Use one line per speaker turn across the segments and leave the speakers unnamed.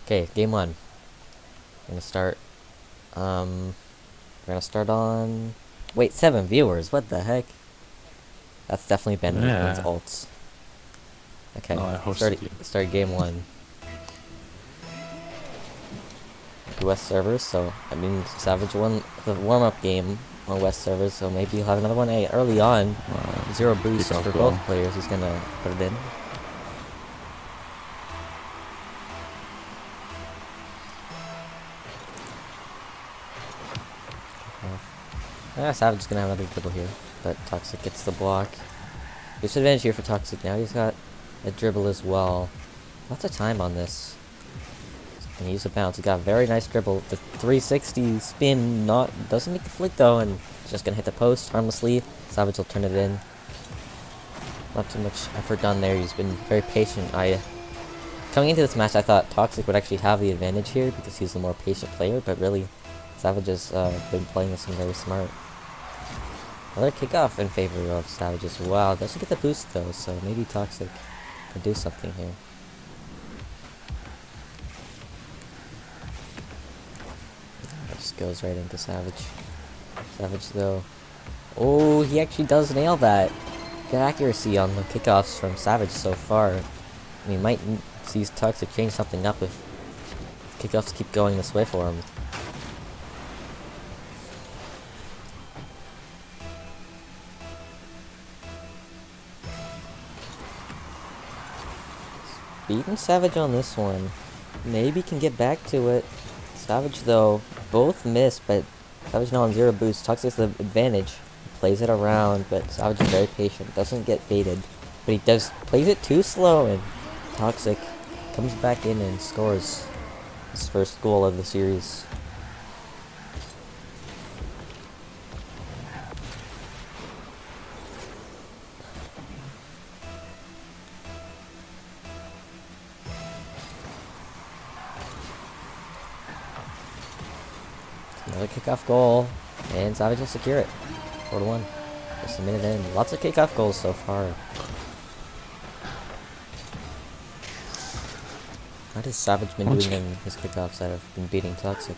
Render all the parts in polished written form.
Okay, game one. We're gonna start. We're gonna start on. Wait, 7 viewers. What the heck? That's definitely Ben with one's
Yeah.
ults. Okay,
No, I hosted you.
start game one. West servers, so I mean Savage won the warm-up game on West servers, so maybe you'll have another one. Hey, early on, zero boost
Kickoff
for both
goal.
players. He's gonna put it in. Savage is gonna have another dribble here, but Toxic gets the block. Disadvantage here for Toxic now. He's got a dribble as well. Lots of time on this. And use a bounce. He got a very nice dribble. The 360 spin doesn't make the flick though, and just gonna hit the post harmlessly. Savage will turn it in. Not too much effort done there. He's been very patient. Coming into this match, I thought Toxic would actually have the advantage here because he's the more patient player, but really, Savage has been playing this one very smart. Another kickoff in favor of Savage as well. Doesn't get the boost though, so maybe Toxic can do something here. Just goes right into Savage. Savage though. Oh, he actually does nail that. Good accuracy on the kickoffs from Savage so far. We might see Toxic change something up if kickoffs keep going this way for him. Beating Savage on this one. Maybe can get back to it. Savage though, both miss, but Savage now on zero boost. Toxic's the advantage. He plays it around, but Savage is very patient. Doesn't get baited, but he plays it too slow, and Toxic comes back in and scores his first goal of the series. Another kickoff goal, and Savage will secure it. 4-1. Just a minute in. Lots of kickoff goals so far. How does Savage been doing in his kickoffs that have been beating Toxic?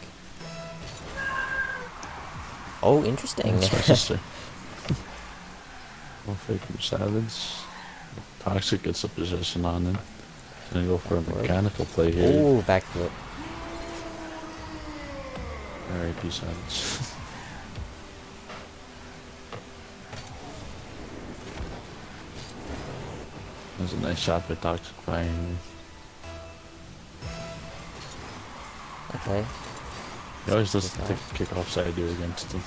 Oh, interesting.
That's my sister. One fake from Savage. Toxic gets a position on him. Gonna go for a mechanical play here.
Ooh, backflip.
R.I.P. Savage. That was a nice shot by Toxicfire.
Okay.
He always does the kickoffs I do against him.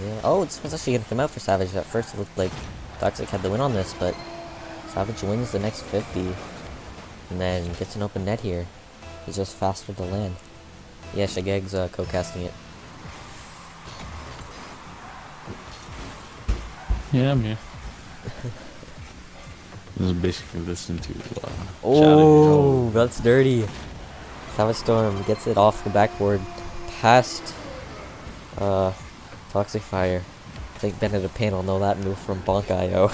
Yeah. Oh, it's actually gonna come out for Savage. At first it looked like Toxic had the win on this, but Savage wins the next 50. And then gets an open net here. He's just faster to land. Yeah, Shageg's co-casting it.
Yeah, I'm here. This is basically listening to
oh, that's dirty. SavageStorm gets it off the backboard past Toxicfire. I think Ben at a panel know that move from Bonk.io.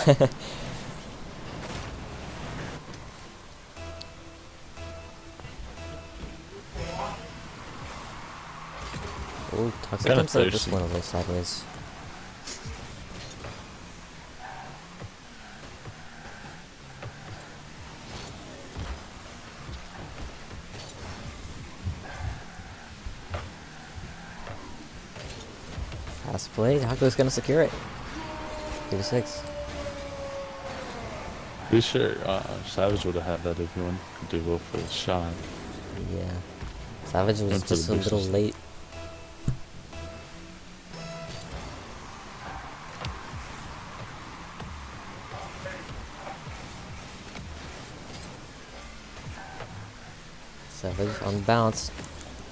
Oh, Toxic comes out this one away sideways. Fast play. Hako's gonna secure it. 3-6.
Pretty sure Savage would have had that if he wanted to go for the shot.
Yeah. Savage was just a little late. Savage on bounce.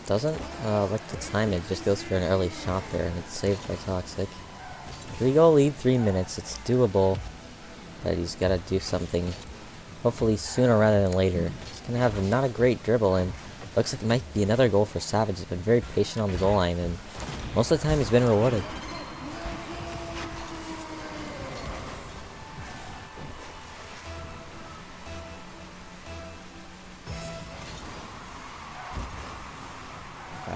Doesn't like to time it, just goes for an early shot there, and it's saved by Toxic. 3-goal lead, 3 minutes. It's doable, but he's got to do something. Hopefully sooner rather than later. He's gonna have not a great dribble, and looks like it might be another goal for Savage. He's been very patient on the goal line, and most of the time he's been rewarded.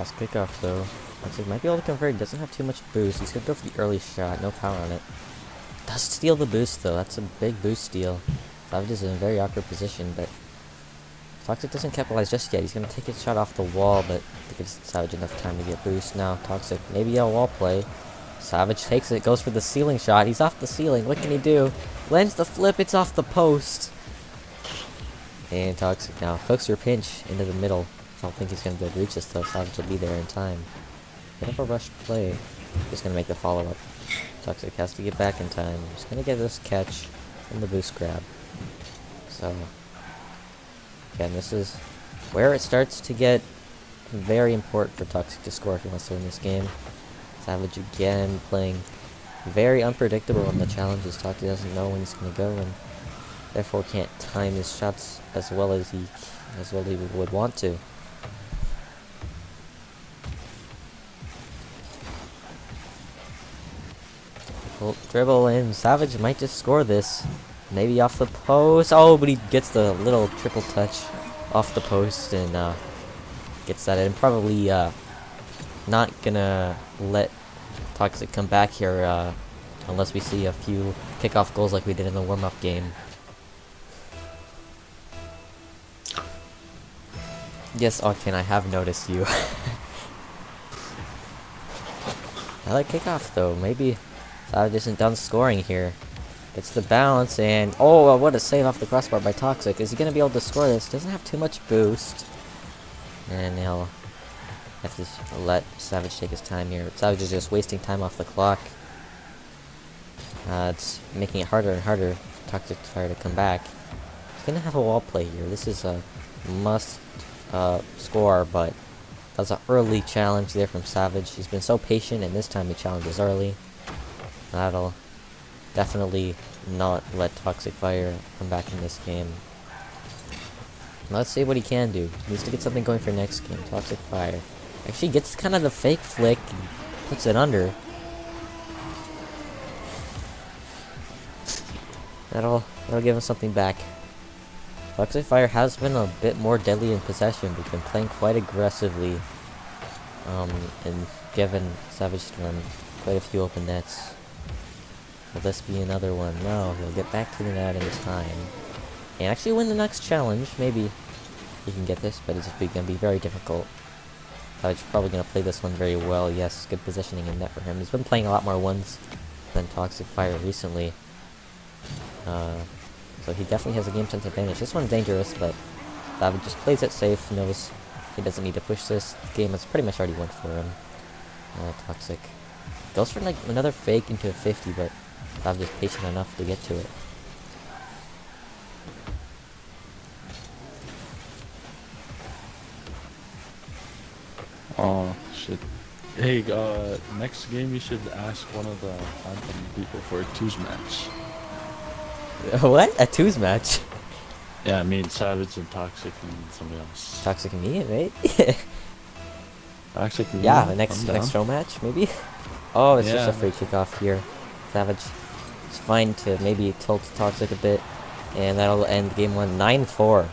Fast kickoff though. Toxic might be able to convert. Doesn't have too much boost. He's gonna go for the early shot. No power on it. Does steal the boost though. That's a big boost steal. Savage is in a very awkward position, but Toxic doesn't capitalize just yet. He's gonna take his shot off the wall, but it gives Savage enough time to get boost. Now Toxic, maybe a wall play. Savage takes it, goes for the ceiling shot. He's off the ceiling. What can he do? Lands the flip. It's off the post. And Toxic now hooks your pinch into the middle. I don't think he's gonna be able to reach this though. Savage will be there in time. Bit of a rushed play. Just gonna make the follow up. Toxic has to get back in time. Just gonna get this catch and the boost grab. So again, this is where it starts to get very important for Toxic to score if he wants to win this game. Savage again playing very unpredictable in the challenges. Toxic doesn't know when he's gonna go and therefore can't time his shots as well as he would want to. Dribble in. Savage might just score this. Maybe off the post. Oh, but he gets the little triple touch off the post and gets that in. Probably not gonna let Toxic come back here unless we see a few kickoff goals like we did in the warm-up game. Yes, Octane, I have noticed you. I like kickoff though. Maybe Savage isn't done scoring here. Gets the balance and oh, what a save off the crossbar by Toxic. Is he gonna be able to score this? Doesn't have too much boost, and he'll have to let Savage take his time here. Savage is just wasting time off the clock. It's making it harder and harder for Toxicfire to come back. He's gonna have a wall play here. This is a must score, but that's an early challenge there from Savage. He's been so patient, and this time he challenges early. That'll definitely not let Toxicfire come back in this game. Let's see what he can do. He needs to get something going for next game. Toxicfire actually gets kind of the fake flick and puts it under. That'll give him something back. Toxicfire has been a bit more deadly in possession, but been playing quite aggressively, and given SavageStorm quite a few open nets. Will this be another one? No, he'll get back to the net in time. And actually win the next challenge. Maybe he can get this, but it's going to be very difficult. Savage's probably going to play this one very well. Yes, good positioning in net for him. He's been playing a lot more ones than Toxicfire recently. So he definitely has a game sense advantage. This one's dangerous, but Savage just plays it safe, knows he doesn't need to push this. The game is pretty much already won for him. Toxic goes for like another fake into a 50, but Savage is patient enough to get to it.
Oh shit. Hey, next game you should ask one of the Phantom people for a twos match.
What? A twos match?
Yeah, I mean Savage and Toxic and somebody else.
Toxic and me, right?
Toxic and
yeah,
me,
the next
I'm down.
show match, maybe? Oh, it's just
Yeah.
a free kickoff here. Savage is fine to maybe tilt Toxic a bit, and that'll end game 1 9-4.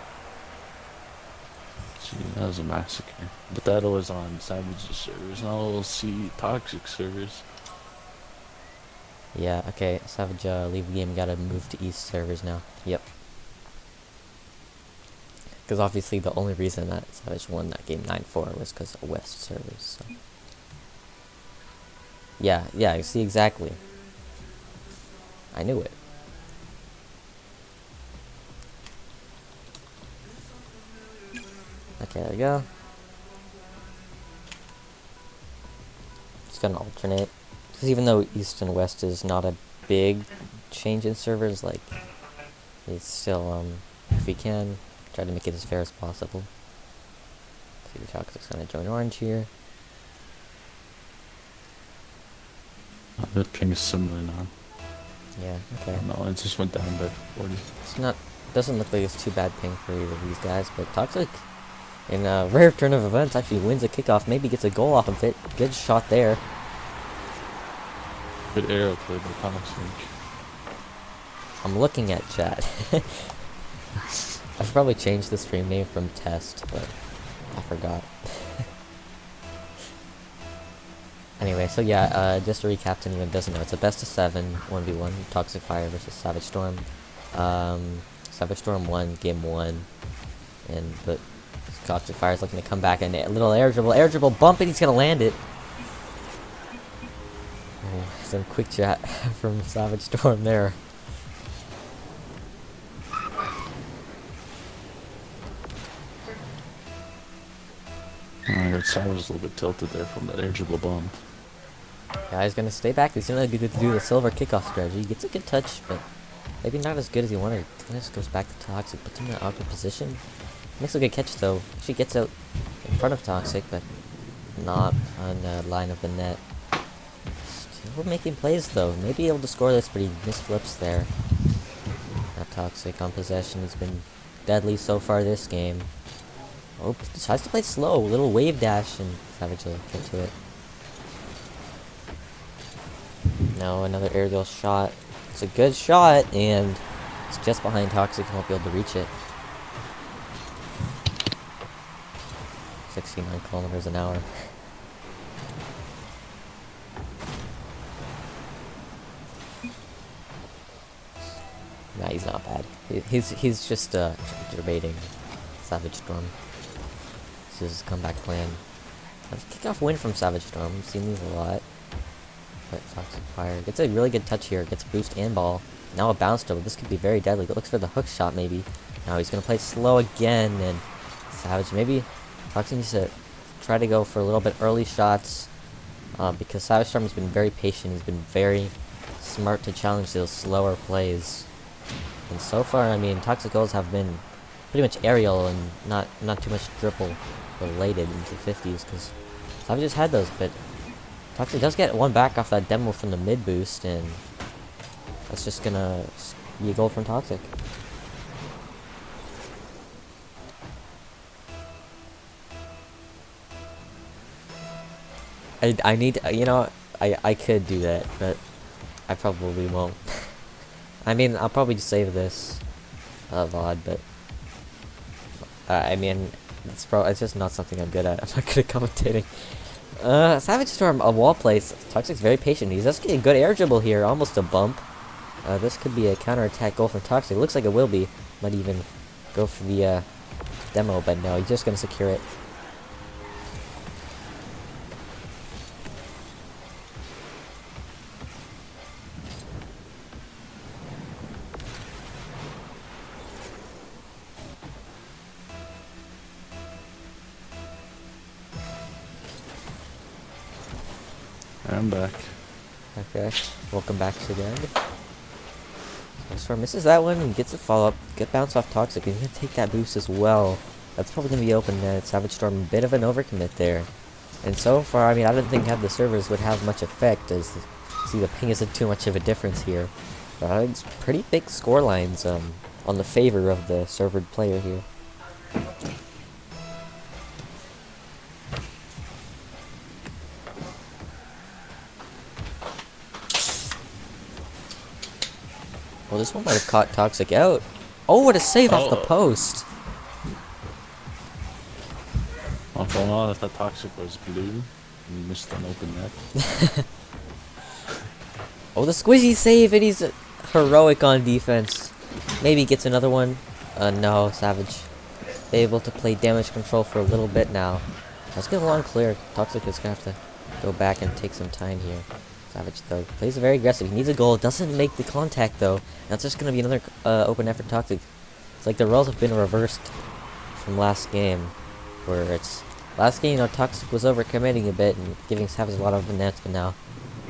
Gee, that was a massacre. But that was on Savage's servers. Now we'll see Toxic servers.
Yeah, okay, Savage, leave the game, gotta move to East servers now. Yep. Because obviously the only reason that Savage won that game 9-4 was because of West servers, so. Yeah, I see exactly. I knew it. Okay, there we go. Just gonna alternate. Because even though East and West is not a big change in servers, like, it's still, if we can, try to make it as fair as possible. See, the Toxic's gonna join Orange here.
The ping is similar now.
Yeah, okay.
No, it just went down by 40.
It's not, doesn't look like it's too bad ping for either of these guys, but Toxic, in a rare turn of events, actually wins a kickoff, maybe gets a goal off of it. Good shot there.
Good arrow play by Toxic.
I'm looking at chat. I should probably change the stream name from Test, but I forgot. Anyway, so yeah, just to recap to anyone who doesn't know, it's a best of 7, 1v1, Toxicfire versus SavageStorm. SavageStorm won game 1, and the Toxicfire's looking to come back, and a little air dribble bump, and he's gonna land it. Oh, some quick chat from SavageStorm there.
I got Savage a little bit tilted there from that air dribble bomb.
Yeah, he's gonna stay back. He's gonna do the silver kickoff strategy. He gets a good touch, but maybe not as good as he wanted. He just goes back to Toxic, puts him in an awkward position. Makes a good catch though. Actually gets out in front of Toxic, but not on the line of the net. Still making plays though. Maybe able to score this, but he misflips there. Not Toxic on possession. He's been deadly so far this game. Oh, decides to play slow. Little wave dash, and Savage will get to it. No, another aerial shot. It's a good shot, and it's just behind Toxic and won't be able to reach it. 69 kilometers an hour. Nah, he's not bad. He's just debating SavageStorm. This is his comeback plan. That's a kickoff win from SavageStorm. We've seen these a lot. But Toxicfire gets a really good touch here. Gets a boost and ball. Now a bounce double. This could be very deadly. Looks for the hook shot maybe. Now he's gonna play slow again, and Savage maybe Toxic needs to try to go for a little bit early shots because SavageStorm has been very patient. He's been very smart to challenge those slower plays. And so far, I mean, Toxic goals have been pretty much aerial and not too much dribble related into 50s because Savage just had those, but Toxic does get one back off that demo from the mid boost, and that's just gonna be a goal from Toxic. I need, you know, I could do that, but I probably won't. I mean, I'll probably just save this VOD, but I mean, it's just not something I'm good at. I'm not good at commentating. SavageStorm, a wall place. Toxic's very patient. He's just getting a good air dribble here, almost a bump. This could be a counter-attack goal from Toxic. It looks like it will be. Might even go for the demo, but no, he's just gonna secure it.
I'm back.
Okay, welcome back to the end. SavageStorm misses that one and gets a follow-up. Good bounce off Toxic. He's gonna take that boost as well. That's probably gonna be open net. SavageStorm, a bit of an overcommit there. And so far, I mean, I didn't think the servers would have much effect, as see the ping isn't too much of a difference here. It's pretty big score lines on the favor of the servered player here. Well, this one might have caught Toxic out. Oh, what a save off the post!
Well, for all I thought Toxic was blue, and he missed an open net.
Oh, the squishy save, and he's heroic on defense. Maybe gets another one. No, Savage able to play damage control for a little bit now. Let's get a long clear. Toxic is gonna have to go back and take some time here. Savage, though, plays very aggressive. He needs a goal. Doesn't make the contact, though. That's just going to be another open effort Toxic. It's like the roles have been reversed from last game. Where it's... Last game, you know, Toxic was overcommitting a bit and giving Savage a lot of nets, but now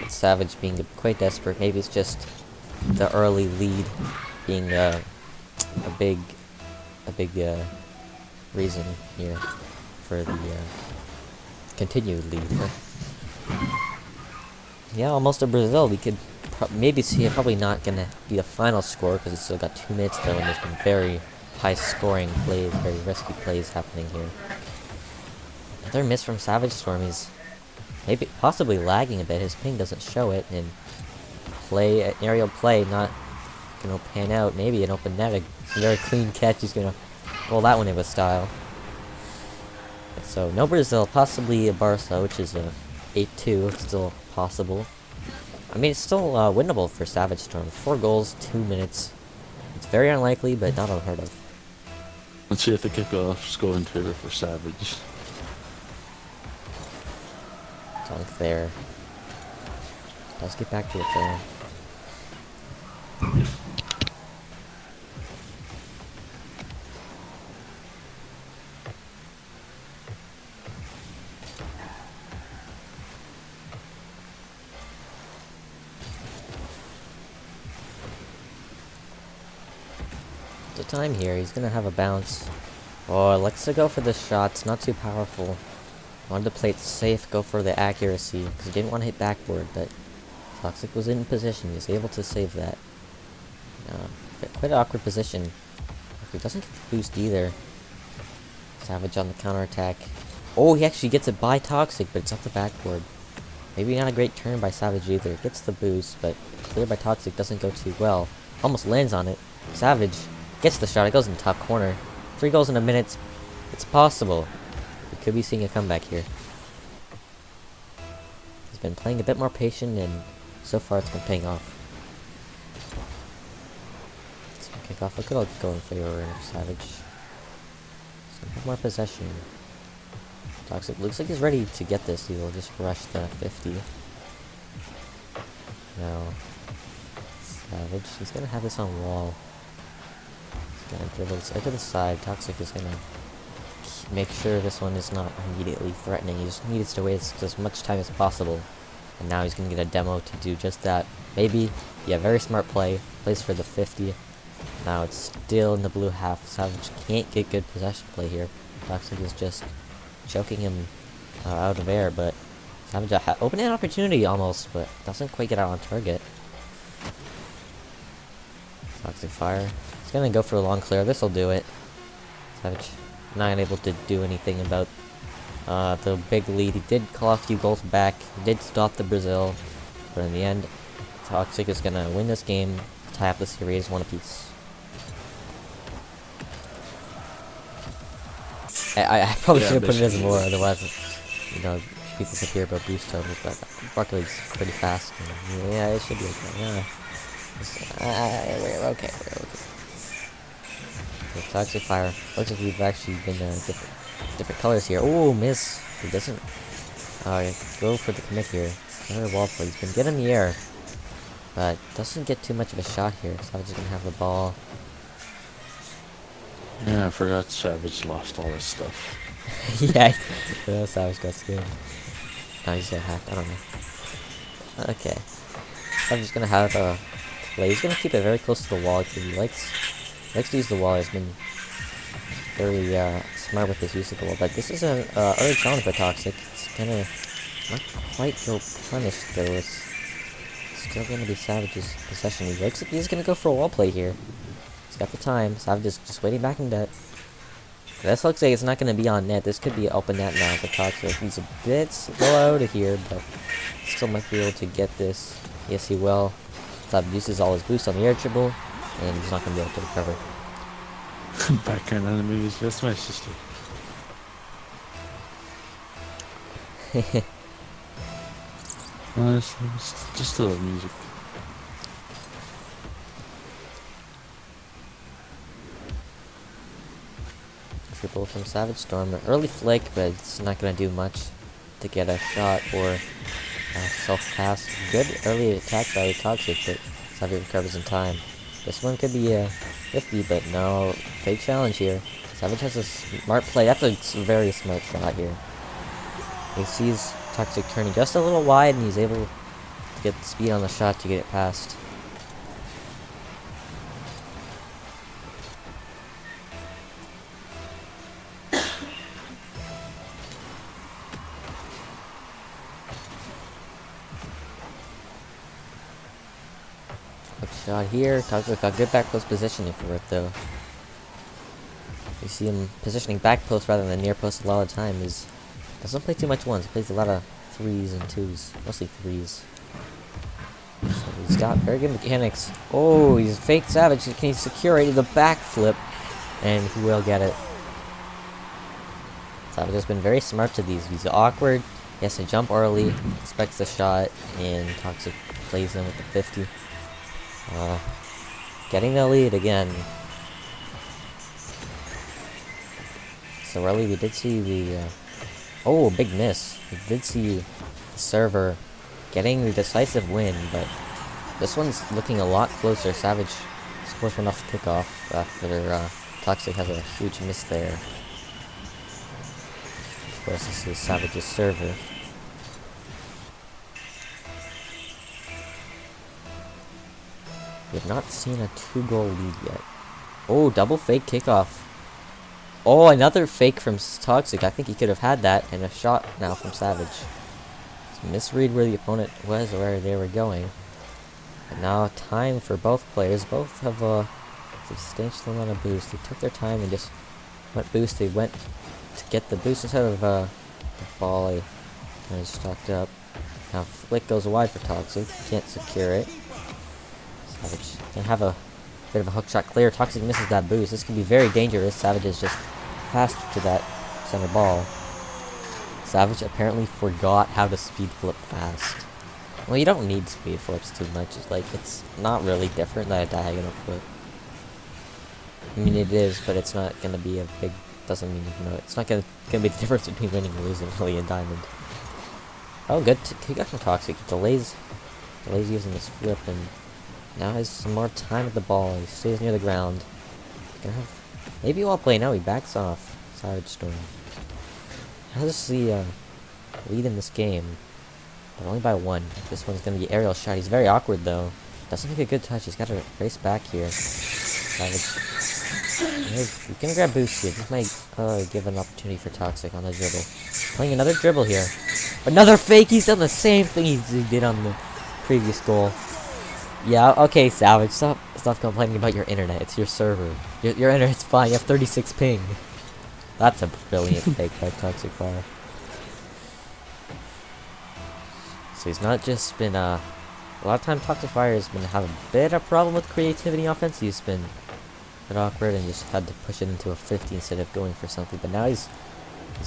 it's Savage being quite desperate. Maybe it's just the early lead being a big reason here for the continued lead. Yeah, almost a Brazil. We could maybe see it. Probably not gonna be the final score because it's still got 2 minutes though, and there's been very high scoring plays, very risky plays happening here. Another miss from SavageStorm. He's maybe possibly lagging a bit. His ping doesn't show it, and aerial play not gonna pan out. Maybe an open net, a very clean catch. He's gonna roll that one in with style. So no Brazil, possibly a Barca, which is a 8-2, still possible. I mean, it's still winnable for SavageStorm. 4 goals, 2 minutes. It's very unlikely, but not unheard of.
Let's see if the kickoffs go in favor for Savage.
Dunk there. Let's get back to it though. The time here, he's gonna have a bounce. Oh, likes to go for the shots, not too powerful. Wanted to play it safe, go for the accuracy, because he didn't want to hit backboard, but Toxic was in position, he was able to save that. Quite an awkward position. He doesn't get the boost either. Savage on the counterattack. Oh, he actually gets it by Toxic, but it's off the backboard. Maybe not a great turn by Savage either. Gets the boost, but clear by Toxic doesn't go too well. Almost lands on it. Savage gets the shot, it goes in the top corner. 3 goals in a minute, it's possible. We could be seeing a comeback here. He's been playing a bit more patient, and so far it's been paying off. Kick off, look at all go in favor of Savage. So have more possession. Toxic looks like he's ready to get this. He will just rush the 50. Now, Savage, he's gonna have this on wall. He's gonna dribble this to the side. Toxic is gonna make sure this one is not immediately threatening. He just needs to waste as much time as possible. And now he's gonna get a demo to do just that. Maybe, yeah, very smart play. Plays for the 50. Now it's still in the blue half. Savage can't get good possession play here. Toxic is just choking him out of air, but Savage opening an opportunity almost, but doesn't quite get out on target. Toxicfire. He's gonna go for a long clear. This'll do it. Savage not able to do anything about the big lead. He did call a few goals back. He did stop the Brazil, but in the end, Toxic is gonna win this game, tie up the series 1 apiece. I probably should have put it as more, otherwise, you know, people could hear about boost totals, but Barkley's pretty fast, and yeah, it should be okay. Yeah. We're okay, we're okay. Toxicfire. Looks like we've actually been different colors here. Oh, miss. He doesn't go for the commit here. Another wall play. He's been good in the air, but doesn't get too much of a shot here. Savage is gonna have the ball.
Yeah, I forgot Savage lost all his stuff.
Yeah, Savage got screwed. No, he's got hacked. I don't know. Okay. Savage is gonna have a play. He's gonna keep it very close to the wall because he likes to use the wall. He's been very smart with his use of the wall. But this is an early challenge by Toxic. It's gonna not quite go punished though. It's still gonna be Savage's possession. He's gonna go for a wall play here. He's got the time. Savage is just waiting back in net. This looks like it's not going to be on net. This could be open net now for Toxic. He's a bit slow out of here, but still might be able to get this. Yes, he will. Savage uses all his boost on the air dribble, and he's not going to be able to recover.
Backhand enemies, that's my sister. It's just a little music.
Triple from SavageStorm. An early flick, but it's not going to do much to get a shot or self-pass. Good early attack by Toxic, but Savage recovers in time. This one could be a 50, but no. Fake challenge here. Savage has a smart play. That's a very smart shot here. He sees Toxic turning just a little wide, and he's able to get the speed on the shot to get it past. Shot here. Toxic got good back post positioning for it though. You see him positioning back post rather than near post a lot of the time. Doesn't play too much ones. Plays a lot of 3s and 2s, mostly 3s. So he's got very good mechanics. Oh, he's fake Savage. Can he secure it? The backflip, and he will get it. Savage has been very smart to these. He's awkward. He has to jump early, expects the shot, and Toxic plays him with the 50. Getting the lead again. So early we did see the... oh, big miss. We did see the server getting the decisive win, but this one's looking a lot closer. Savage scores one off kickoff after Toxic has a huge miss there. Of course, this is Savage's server. We have not seen a 2-goal lead yet. Oh, double fake kickoff. Oh, another fake from Toxic. I think he could have had that, and a shot now from Savage. It's a misread where the opponent was or where they were going. But now time for both players. Both have a substantial amount of boost. They took their time and just went boost. They went to get the boost instead of the volley. And it's stocked up. Now flick goes wide for Toxic. Can't secure it. Savage can have a bit of a hook shot clear. Toxic misses that boost. This can be very dangerous. Savage is just faster to that center ball. Savage apparently forgot how to speed flip fast. Well, you don't need speed flips too much. It's like, it's not really different than a diagonal flip. I mean, it is, but it's not gonna be a big... doesn't mean, you know, it's not gonna be the difference between winning and losing really in Diamond. Oh, good kick out from Toxic. He delays using this flip, and now has some more time at the ball. He stays near the ground. Gonna have maybe wall play now. He backs off. SavageStorm has the lead in this game, but only by 1. This one's gonna be aerial shot. He's very awkward though. Doesn't make a good touch. He's got to race back here. Savage. You can grab boost here. This might give an opportunity for Toxic on the dribble. Playing another dribble here. Another fake. He's done the same thing he did on the previous goal. Yeah, okay, Savage, stop complaining about your internet. It's your server. Your internet's fine. You have 36 ping. That's a brilliant fake by Toxicfire. So he's not just been a lot of time Toxicfire has been having a bit of problem with creativity offense. He's been a bit awkward and just had to push it into a 50 instead of going for something. But now he's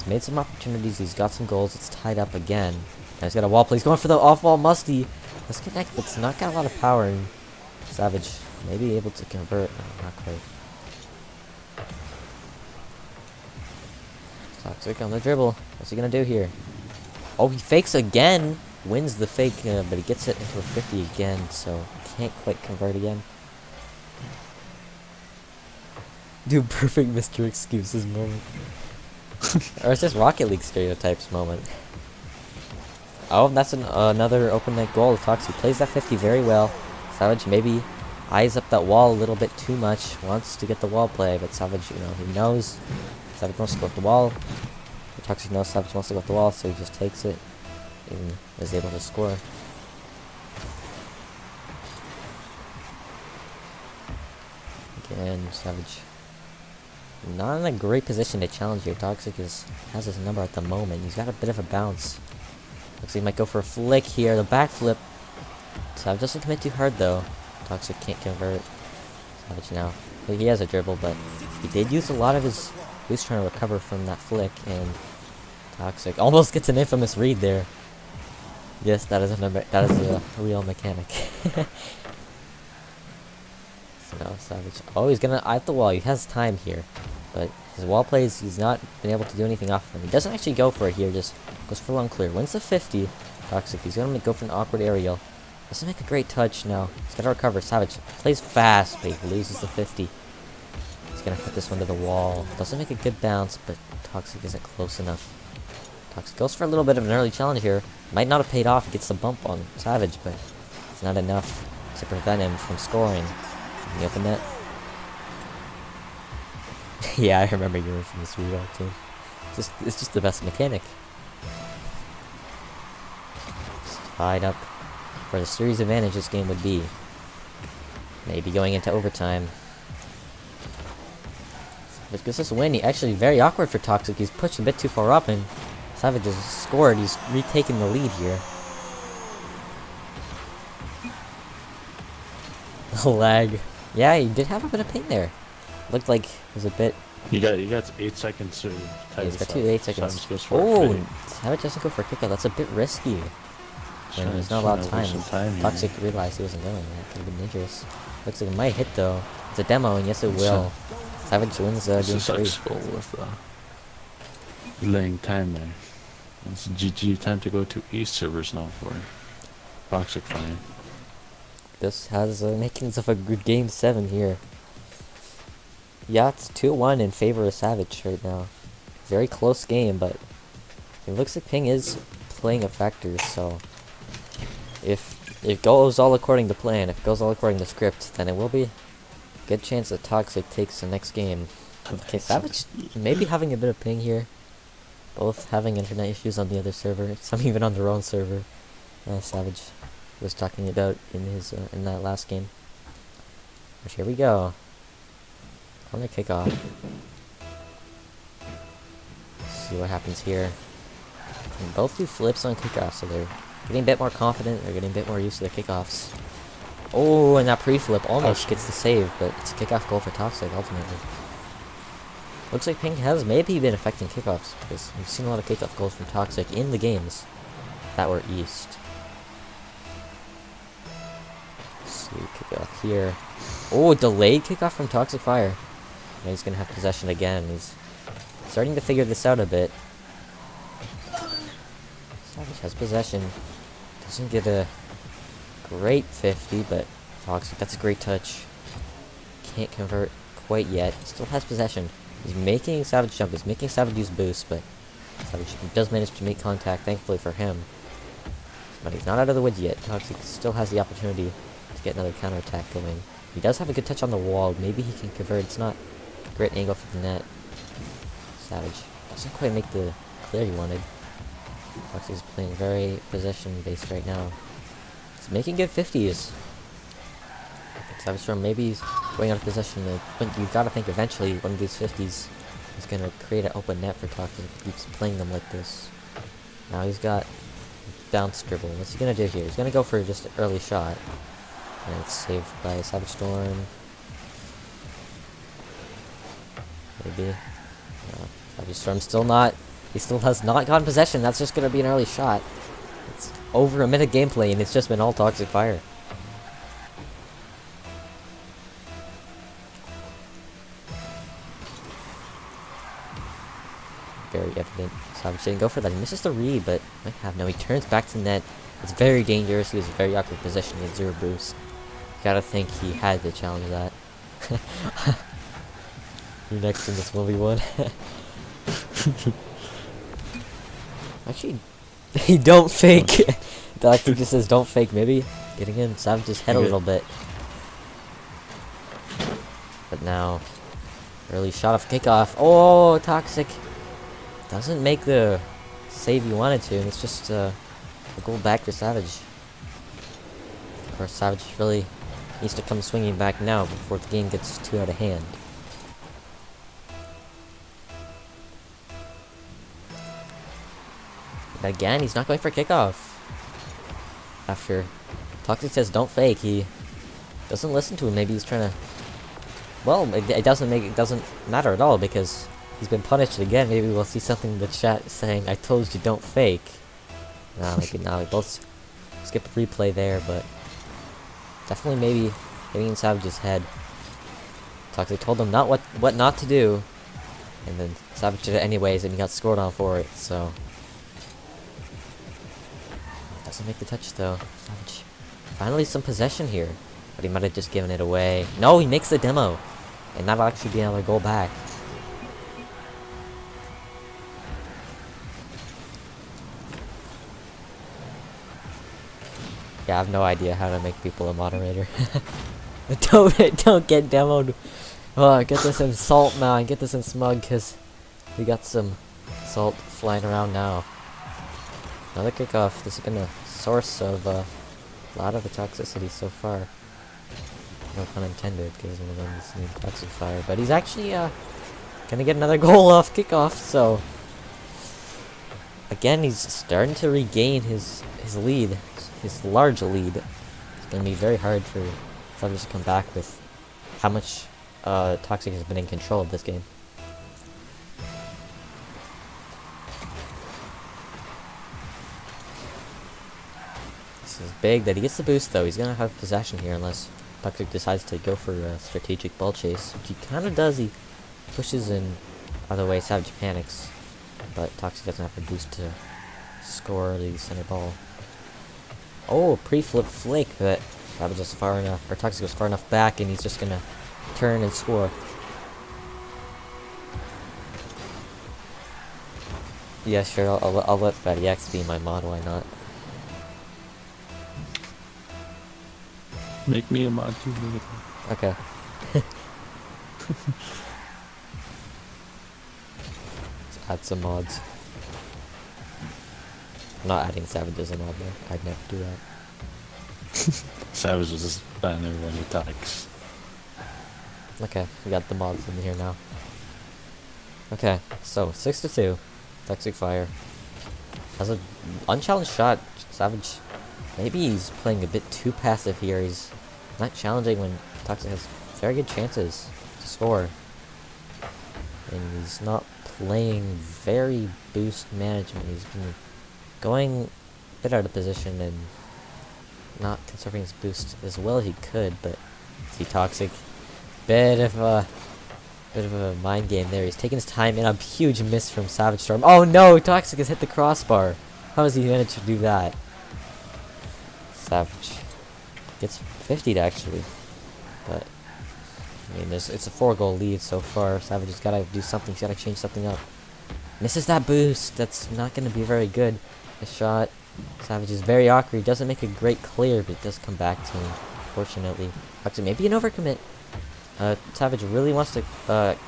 made some opportunities. He's got some goals. It's tied up again. Now he's got a wall play. He's going for the off-wall musty. Let's connect, but it's not got a lot of power, and Savage may be able to convert. No, not quite. Toxic on the dribble. What's he gonna do here? Oh, he fakes again. Wins the fake, but he gets it into a 50 again, so can't quite convert again. Dude, perfect Mr. Excuses moment. Or it's just Rocket League stereotypes moment. Oh, that's another open net goal. Toxic plays that 50 very well. Savage maybe eyes up that wall a little bit too much. Wants to get the wall play, but Savage, you know, he knows Savage wants to go up the wall. Toxic knows Savage wants to go up the wall, so he just takes it and is able to score. Again, Savage not in a great position to challenge here. Toxic has his number at the moment. He's got a bit of a bounce. Looks like he might go for a flick here. The backflip. Savage doesn't commit too hard though. Toxic can't convert. Savage now. He has a dribble, but he did use a lot of his boost trying to recover from that flick, and Toxic almost gets an infamous read there. Yes, that is a real mechanic. So now Savage. Oh, he's gonna eye the wall. He has time here, but his wall plays, he's not been able to do anything off of him. He doesn't actually go for it here. Just goes for long clear. Wins the 50. Toxic. He's gonna go for an awkward aerial. Doesn't make a great touch now. He's gotta recover. Savage plays fast, but he loses the 50. He's gonna put this one to the wall. Doesn't make a good bounce, but Toxic isn't close enough. Toxic goes for a little bit of an early challenge here. Might not have paid off. He gets the bump on Savage, but it's not enough to prevent him from scoring. Can he open that? Yeah, I remember you were from this reroll too. It's just the best mechanic. Just tied up for the series advantage this game would be. Maybe going into overtime. Savage gets this win. He actually very awkward for Toxic. He's pushed a bit too far up, and Savage has scored. He's retaken the lead here. Lag. Yeah, he did have a bit of pain there. Looked like it was a bit
You got 8 seconds to
Yeah,
tie
he's
this
got
up.
8 seconds.
Savage goes for a
Oh,
fade.
Savage doesn't go for a kickout. That's a bit risky. When there's not a lot of
Trying
time.
to waste some time here.
Toxic realized he wasn't going. That could have been dangerous. Looks like it might hit though. It's a demo, and yes, it will. Savage wins game 3.
Successful with delaying time there. It's GG. Time to go to East servers now for Toxicfire.
This has makings of a good game 7 here. Yeah, it's 2-1 in favor of Savage right now. Very close game, but it looks like Ping is playing a factor, so if it goes all according to plan, if it goes all according to script, then it will be a good chance that Toxic takes the next game. Okay, Savage maybe having a bit of ping here. Both having internet issues on the other server, some even on their own server. Savage was talking about in his in that last game. But here we go. Corner kickoff. See what happens here. And both do flips on kickoff, so they're getting a bit more confident. They're getting a bit more used to their kickoffs. Oh, and that pre-flip almost gets the save, but it's a kickoff goal for Toxic ultimately. Looks like Ping has maybe been affecting kickoffs, because we've seen a lot of kickoff goals from Toxic in the games that were East. Let's see, kickoff here. Oh, delayed kickoff from Toxicfire. Now he's gonna have possession again. He's starting to figure this out a bit. Savage has possession. Doesn't get a great 50, but Toxic, that's a great touch. Can't convert quite yet. Still has possession. He's making Savage jump. He's making Savage use boost, but Savage does manage to make contact, thankfully for him. But he's not out of the woods yet. Toxic still has the opportunity to get another counterattack going. He does have a good touch on the wall. Maybe he can convert. It's not a great angle for the net. Savage doesn't quite make the clear he wanted. Toxic is playing very possession-based right now. He's making good 50s. SavageStorm maybe he's going out of possession, but you've got to think eventually one of these 50s is going to create an open net for Toxic if he keeps playing them like this. Now he's got bounce dribble. What's he going to do here? He's going to go for just an early shot. And it's saved by SavageStorm. Maybe. No, SavageStorm still not. He still has not gotten possession. That's just going to be an early shot. It's over a minute gameplay and it's just been all Toxicfire. Very evident. Savage didn't go for that. He misses the read, but might have no. He turns back to net. It's very dangerous. He was in a very awkward position. He had 0 boost. Gotta think he had to challenge that. You're next in this 1v1. Actually, they don't fake. The actor just says don't fake. Maybe getting in Savage's head a little bit. But now, early shot off kickoff. Oh, Toxic doesn't make the save he wanted to, and it's just a goal back for Savage. Of course, Savage really needs to come swinging back now before the game gets too out of hand. But again, he's not going for kickoff. After Toxic says don't fake, he doesn't listen to him. Maybe he's trying to. Well, it doesn't matter at all because he's been punished again. Maybe we'll see something in the chat saying, "I told you don't fake." No, maybe not. We both skip a replay there, but definitely maybe getting in Savage's head. Toxic told him what not to do, and then Savage did it anyways, and he got scored on for it. So doesn't make the touch though. Savage finally some possession here, but he might have just given it away. No, he makes the demo, and that'll actually be another goal back. Yeah, I have no idea how to make people a moderator. don't get demoed. Oh, get this in salt now and get this in smug because we got some salt flying around now. Another kickoff. This has been a source of a lot of the toxicity so far. No pun intended, because one of them is named Toxicfire. But he's actually gonna get another goal off kickoff. So again, he's starting to regain his lead. His large lead. It's going to be very hard for Savage to come back with how much Toxic has been in control of this game. big that he gets the boost though. He's gonna have possession here unless Toxic decides to go for a strategic ball chase, which he kind of does. He pushes in other way. Savage panics, but Toxic doesn't have the boost to score the center ball. Oh, pre-flip flick, but Savage is far enough, or Toxic goes far enough back, and he's just gonna turn and score. Yeah, sure. I'll let Fatty X be my mod. Why not?
Make me a mod too.
Okay. Let's add some mods. I'm not adding Savage as a mod though. I'd never do that.
Savage was just banning everyone who attacks.
Okay, we got the mods in here now. Okay, so 6-2. Toxicfire has an unchallenged shot. Savage, maybe he's playing a bit too passive here. He's not challenging when Toxic has very good chances to score. And he's not playing very boost management. He's been going a bit out of position and not conserving his boost as well as he could, but see Toxic, bit of a mind game there. He's taking his time and a huge miss from SavageStorm. Oh no, Toxic has hit the crossbar. How has he managed to do that? Savage gets 50'd actually, but I mean, it's a 4-goal lead so far. Savage has got to do something. He's got to change something up. Misses that boost. That's not going to be very good. The shot. Savage is very awkward. He doesn't make a great clear, but it does come back to him. Fortunately, actually, maybe an overcommit. Savage really wants to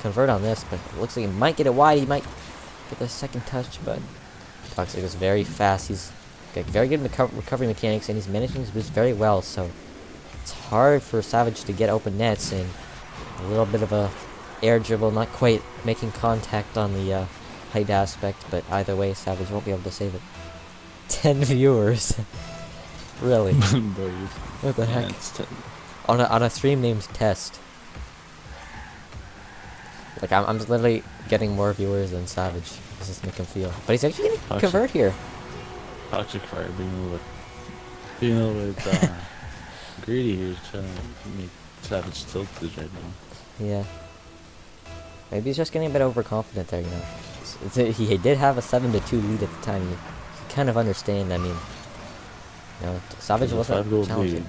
convert on this, but it looks like he might get it wide. He might get the second touch, but Toxic is very fast. He's got very good recovery mechanics, and he's managing his boost very well. So it's hard for Savage to get open nets, and a little bit of a air dribble, not quite making contact on the height aspect, but either way, Savage won't be able to save it. 10 viewers. Really? What the heck? On a stream named Test. Like, I'm just literally getting more viewers than Savage. This just make him feel. But he's actually gonna convert here.
Toxicfire being a little bit greedy here, trying to make Savage tilted right now.
Yeah. Maybe he's just getting a bit overconfident there, you know. He did have a 7-2 lead at the time. You kind of understand. I mean, you know, Savage wasn't challenging.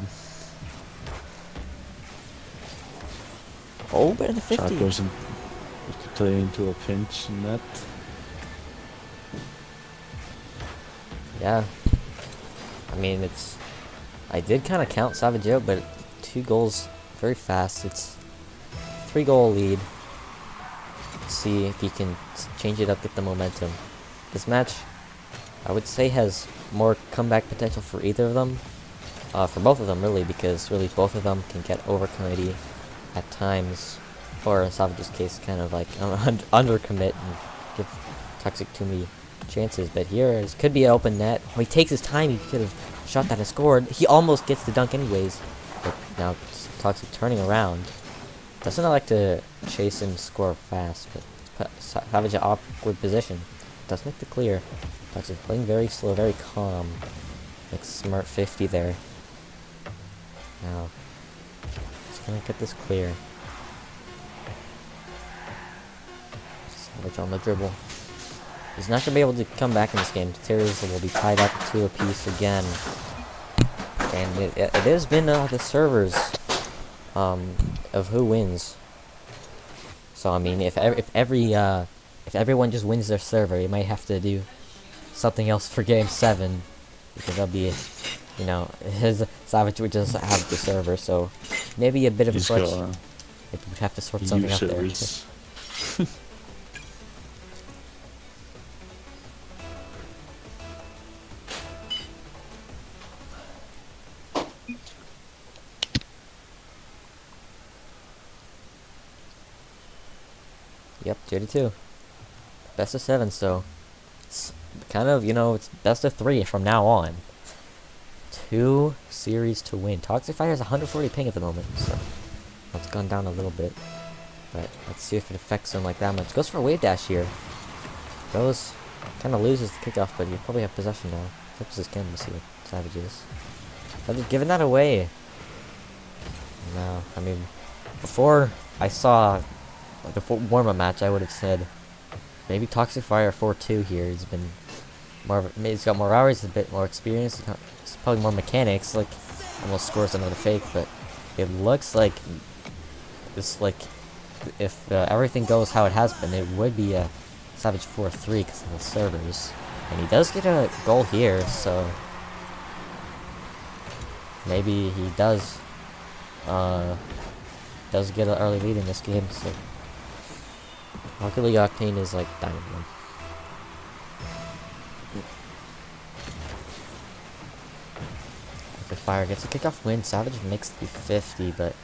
Oh, better than 50.
Shot goes in, to play into a pinch net.
Yeah. I mean, I did kind of count Savage out, but 2 goals very fast. It's 3-goal lead. Let's see if he can change it up, get the momentum. This match, I would say, has more comeback potential for either of them. For both of them, really, because really both of them can get overcommitty at times, or in Savage's case, kind of like undercommit and give Toxic too many chances. But here, it could be an open net. When he takes his time, he could have shot that and scored. He almost gets the dunk anyways. But now Toxic turning around. Doesn't like to chase and score fast, but Savage an awkward position. Does make the clear. Toxic playing very slow, very calm. Like smart 50 there. Now, just gonna get this clear. Savage on the dribble. He's not gonna be able to come back in this game. The Terriers will be tied up 2 apiece again. And it has been the servers of who wins. So I mean, if everyone just wins their server, you might have to do something else for game 7, because that'll be, you know, his Savage would just have the server. So maybe a bit of a switch. It would have to sort something out there. Yep, 2-2. Best of 7, so it's kind of, you know, it's best of 3 from now on. 2 series to win. Toxicfire has 140 ping at the moment, so it's gone down a little bit. But let's see if it affects him like that much. Goes for a wave dash here. Goes, kind of loses the kickoff, but you probably have possession now. Flips his canvas here. Savage is. I'm just giving that away. No, I mean, before I saw like a warm-up match, I would have said maybe Toxicfire 4-2 here. He's been he's got more hours, a bit more experience, it's probably more mechanics. Like almost scores another fake, but it looks like it's like if everything goes how it has been, it would be a Savage 4-3 because of the servers, and he does get a goal here, so maybe he does get an early lead in this game. So Rocket League Octane is like diamond one. Rocket Fire gets a kickoff win. Savage makes the 50, but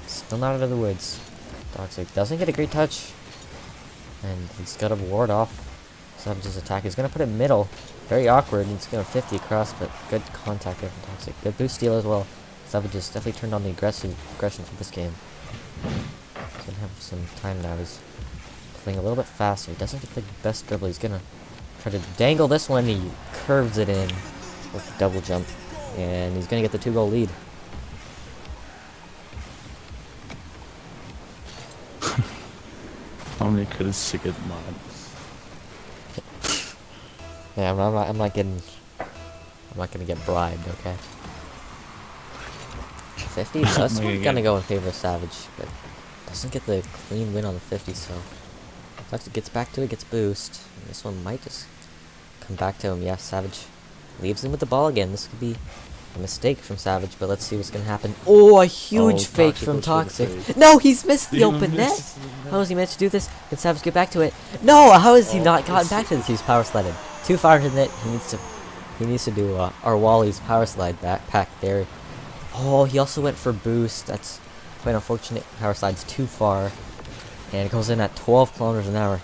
still not out of the woods. Toxic doesn't get a great touch, and he's got to ward off Savage's attack. He's gonna put it middle, very awkward. He's gonna 50 across, but good contact there from Toxic. Good boost steal as well. Savage has definitely turned on the aggression for this game. He's gonna have some time now. He's playing a little bit faster. He doesn't get the best dribble. He's gonna try to dangle this one. He curves it in with a double jump, and he's gonna get the 2-goal lead.
How many could his sick mods?
Yeah, I'm not gonna get bribed, okay? 50. This one's gonna go in favor of Savage, but doesn't get the clean win on the 50. So Toxic gets back to it, gets boost. And this one might just come back to him. Yeah, Savage leaves him with the ball again. This could be a mistake from Savage, but let's see what's gonna happen. Oh, a huge fake from Toxic. No, he's missed the open net. How has he managed to do this? Can Savage get back to it? No, how has he not gotten back to this? He's power slided too far into the net. He needs to do our Wally's power slide backpack there. Oh, he also went for boost. That's quite unfortunate. Power slide's too far, and it goes in at 12 kilometers an hour.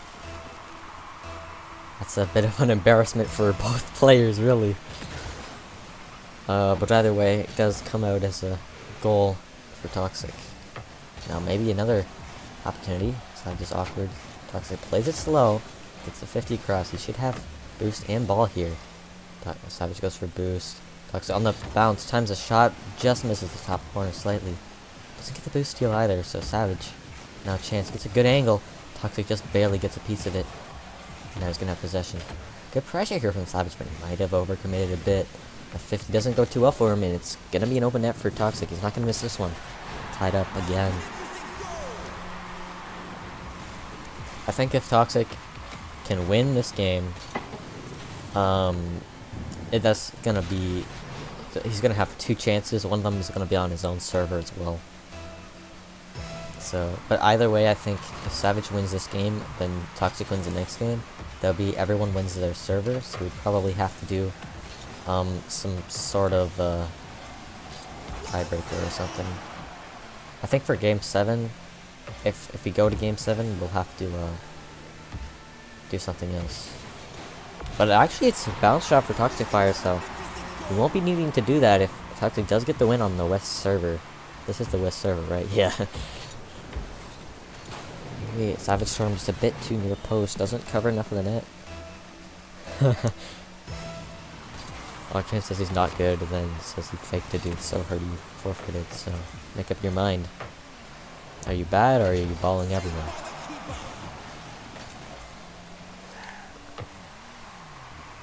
That's a bit of an embarrassment for both players, really. But either way, it does come out as a goal for Toxic. Now maybe another opportunity. It's not just awkward. Toxic plays it slow, gets the 50 across. He should have boost and ball here. Savage goes for boost. Toxic on the bounce, times a shot, just misses the top corner slightly. Doesn't get the boost steal either, so Savage, now chance, gets a good angle. Toxic just barely gets a piece of it. Now he's gonna have possession. Good pressure here from Savage, but he might have overcommitted a bit. The 50 doesn't go too well for him, and it's gonna be an open net for Toxic. He's not gonna miss this one. Tied up again. I think if Toxic can win this game, that's gonna be, he's gonna have 2 chances. One of them is gonna be on his own server as well. So, but either way, I think if Savage wins this game, then Toxic wins the next game. That'll be everyone wins their server, so we'd probably have to do some sort of tiebreaker or something. I think for game 7, if we go to game 7, we'll have to do something else. But actually, it's a bounce shot for Toxicfire, so we won't be needing to do that if Toxic does get the win on the West server. This is the West server, right? Yeah. Wait, SavageStorm just a bit too near post. Doesn't cover enough of the net. Octane says he's not good, and then says he faked it, dude. So hurt, you forfeited. So make up your mind. Are you bad, or are you balling everyone?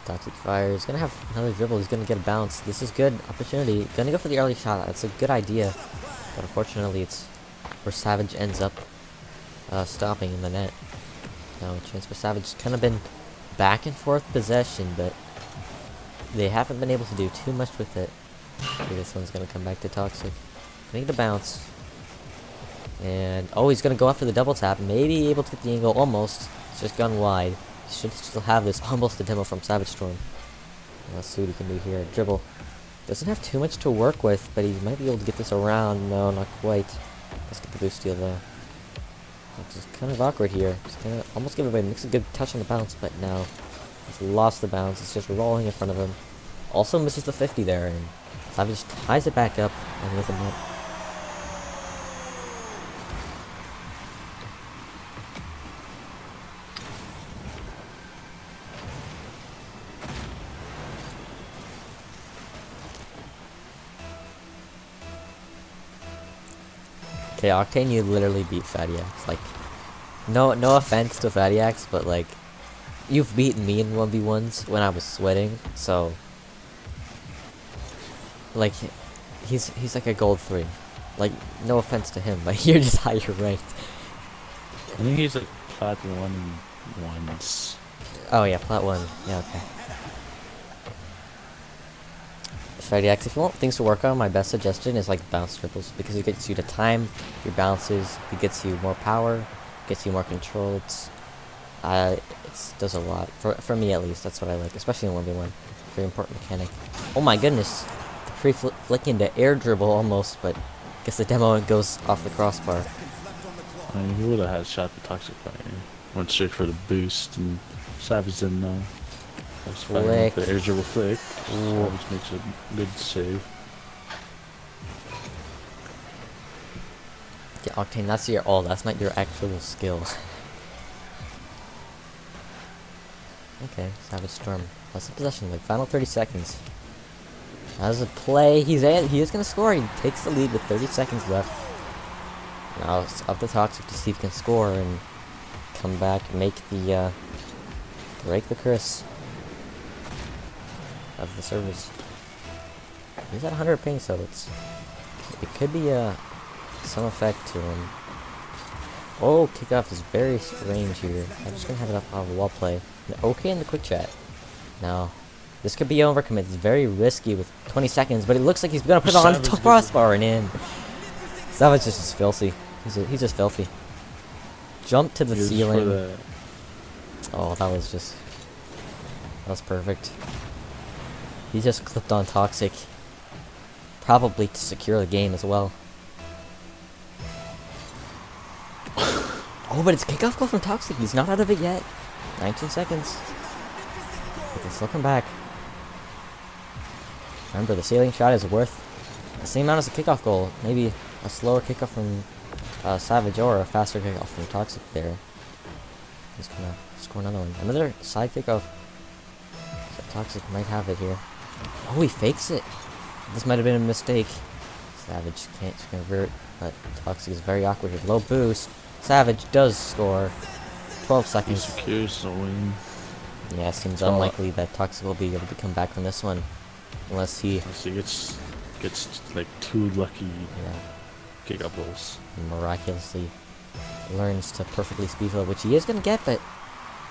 Toxicfire is gonna have another dribble. He's gonna get a bounce. This is good opportunity. Gonna go for the early shot. That's a good idea, but unfortunately, it's where Savage ends up stopping in the net. Now a chance for Savage. Kind of been back and forth possession, but they haven't been able to do too much with it. Okay, this one's gonna come back to Toxic. Gonna need a bounce. And oh, he's gonna go after the double tap. Maybe able to get the angle almost. It's just gone wide. He should still have this almost a demo from SavageStorm. Let's see what he can do here. Dribble. Doesn't have too much to work with, but he might be able to get this around. No, not quite. Let's get the boost steal though. It's kind of awkward here. Just gonna almost give it away. Makes a good touch on the bounce, but no. He's lost the bounce. It's just rolling in front of him. Also misses the 50 there, and Savage ties it back up and with a net. Okay, Octane, you literally beat Fatty Axe. Like, no offense to Fatty Axe, but like, you've beaten me in 1v1s when I was sweating, so like, he's like a gold 3. Like, no offense to him, but you're just higher ranked.
I think he's like platinum 1 once.
Oh yeah, plat 1. Yeah, okay. Fatty Axe, if you want things to work on, my best suggestion is like bounce dribbles, because it gets you to time your bounces, it gets you more power, gets you more control. It does a lot for me at least. That's what I like, especially in 1v1. Very important mechanic. Oh my goodness, the flick into air dribble almost, but guess the demo goes off the crossbar.
I mean, he would have had shot the Toxic Fire. Went straight for the boost, and Savage didn't know.
Flick.
The air dribble flick.
Ooh.
Savage makes a good save.
Yeah, Octane, that's your all. That's not your actual skill. Okay, SavageStorm. That's the possession. Like final 30 seconds. As a play, he is gonna score. He takes the lead with 30 seconds left. Now it's up to Toxic to see if he can score and come back and make the break the curse of the servers. He's at 100 ping, so it could be some effect to him. Oh, kickoff is very strange here. I'm just gonna have it up on wall play. Okay in the quick chat. Now, this could be overcommit. It's very risky with 20 seconds, but it looks like he's gonna put it on the top crossbar and in. Savage is just filthy. He's just filthy. Jump to the ceiling. Oh, that was perfect. He just clipped on Toxic. Probably to secure the game as well. Oh, but it's kickoff goal from Toxic. He's not out of it yet. 19 seconds. He can still come back. Remember, the ceiling shot is worth the same amount as a kickoff goal. Maybe a slower kickoff from Savage or a faster kickoff from Toxic there. He's gonna score another one. Another side kickoff. So Toxic might have it here. Oh, he fakes it. This might have been a mistake. Savage can't convert, but Toxic is very awkward here. Low boost. Savage does score. 12 seconds.
He secures the win.
Yeah, it seems unlikely that Toxic will be able to come back from this one. Unless he
gets like 2 lucky kickoff goals.
Miraculously learns to perfectly speed flip, which he is going to get, but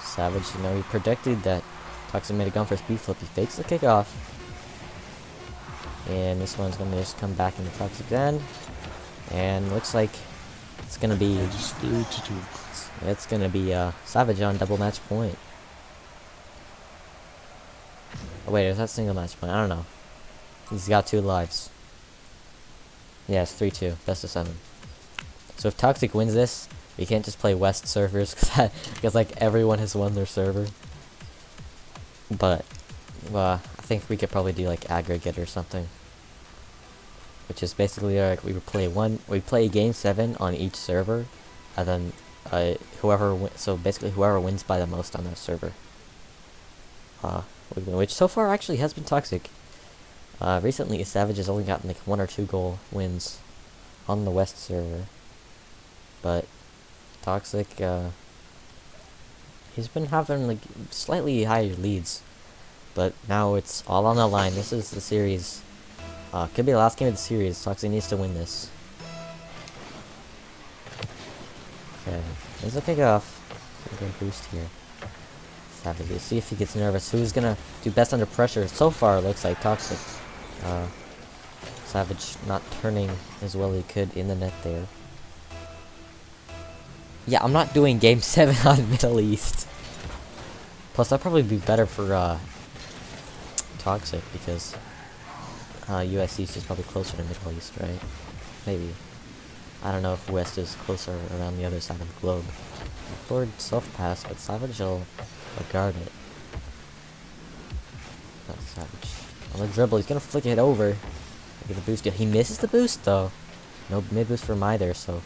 Savage, he predicted that Toxic made a gun for speed flip. He fakes the kickoff. And this one's going to just come back into Toxic's end. And looks like it's going to be...
just 3-2.
It's going to be Savage on double match point. Oh wait, is that single match point? I don't know. He's got 2 lives. Yeah, it's 3-2. Best of 7. So if Toxic wins this, we can't just play West servers, because like everyone has won their server. But I think we could probably do like aggregate or something. Which is basically like we play game 7 on each server, and then so basically whoever wins by the most on that server. Which so far actually has been Toxic. Recently Savage has only gotten like 1 or 2 goal wins on the West server. But Toxic, he's been having like slightly higher leads. But now it's all on the line. This is the series. Could be the last game of the series. Toxic needs to win this. Okay, there's a kickoff. Good boost here. Savage, let's see if he gets nervous. Who's gonna do best under pressure? So far, it looks like Toxic. Savage not turning as well as he could in the net there. Yeah, I'm not doing game 7 on Middle East. Plus, that'd probably be better for Toxic, because USC is just probably closer to Middle East, right? Maybe. I don't know if West is closer around the other side of the globe. Forward self-pass, but Savage will guard it. That's Savage. On the dribble, he's gonna flick it over. Get the boost. He misses the boost, though. No mid-boost from either, so...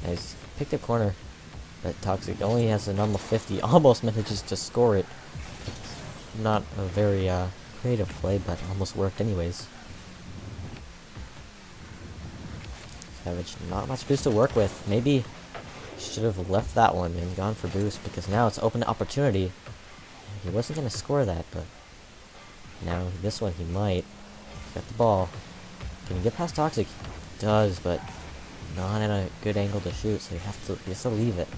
Yeah, he's picked a corner. But Toxic only has a normal 50. Almost manages to score it. It's not a very creative play, but almost worked anyways. Savage, not much boost to work with. Maybe should have left that one and gone for boost, because now it's open to opportunity. He wasn't going to score that, but now this one he might. Got the ball. Can he get past Toxic? He does, but not in a good angle to shoot, so he has to leave it.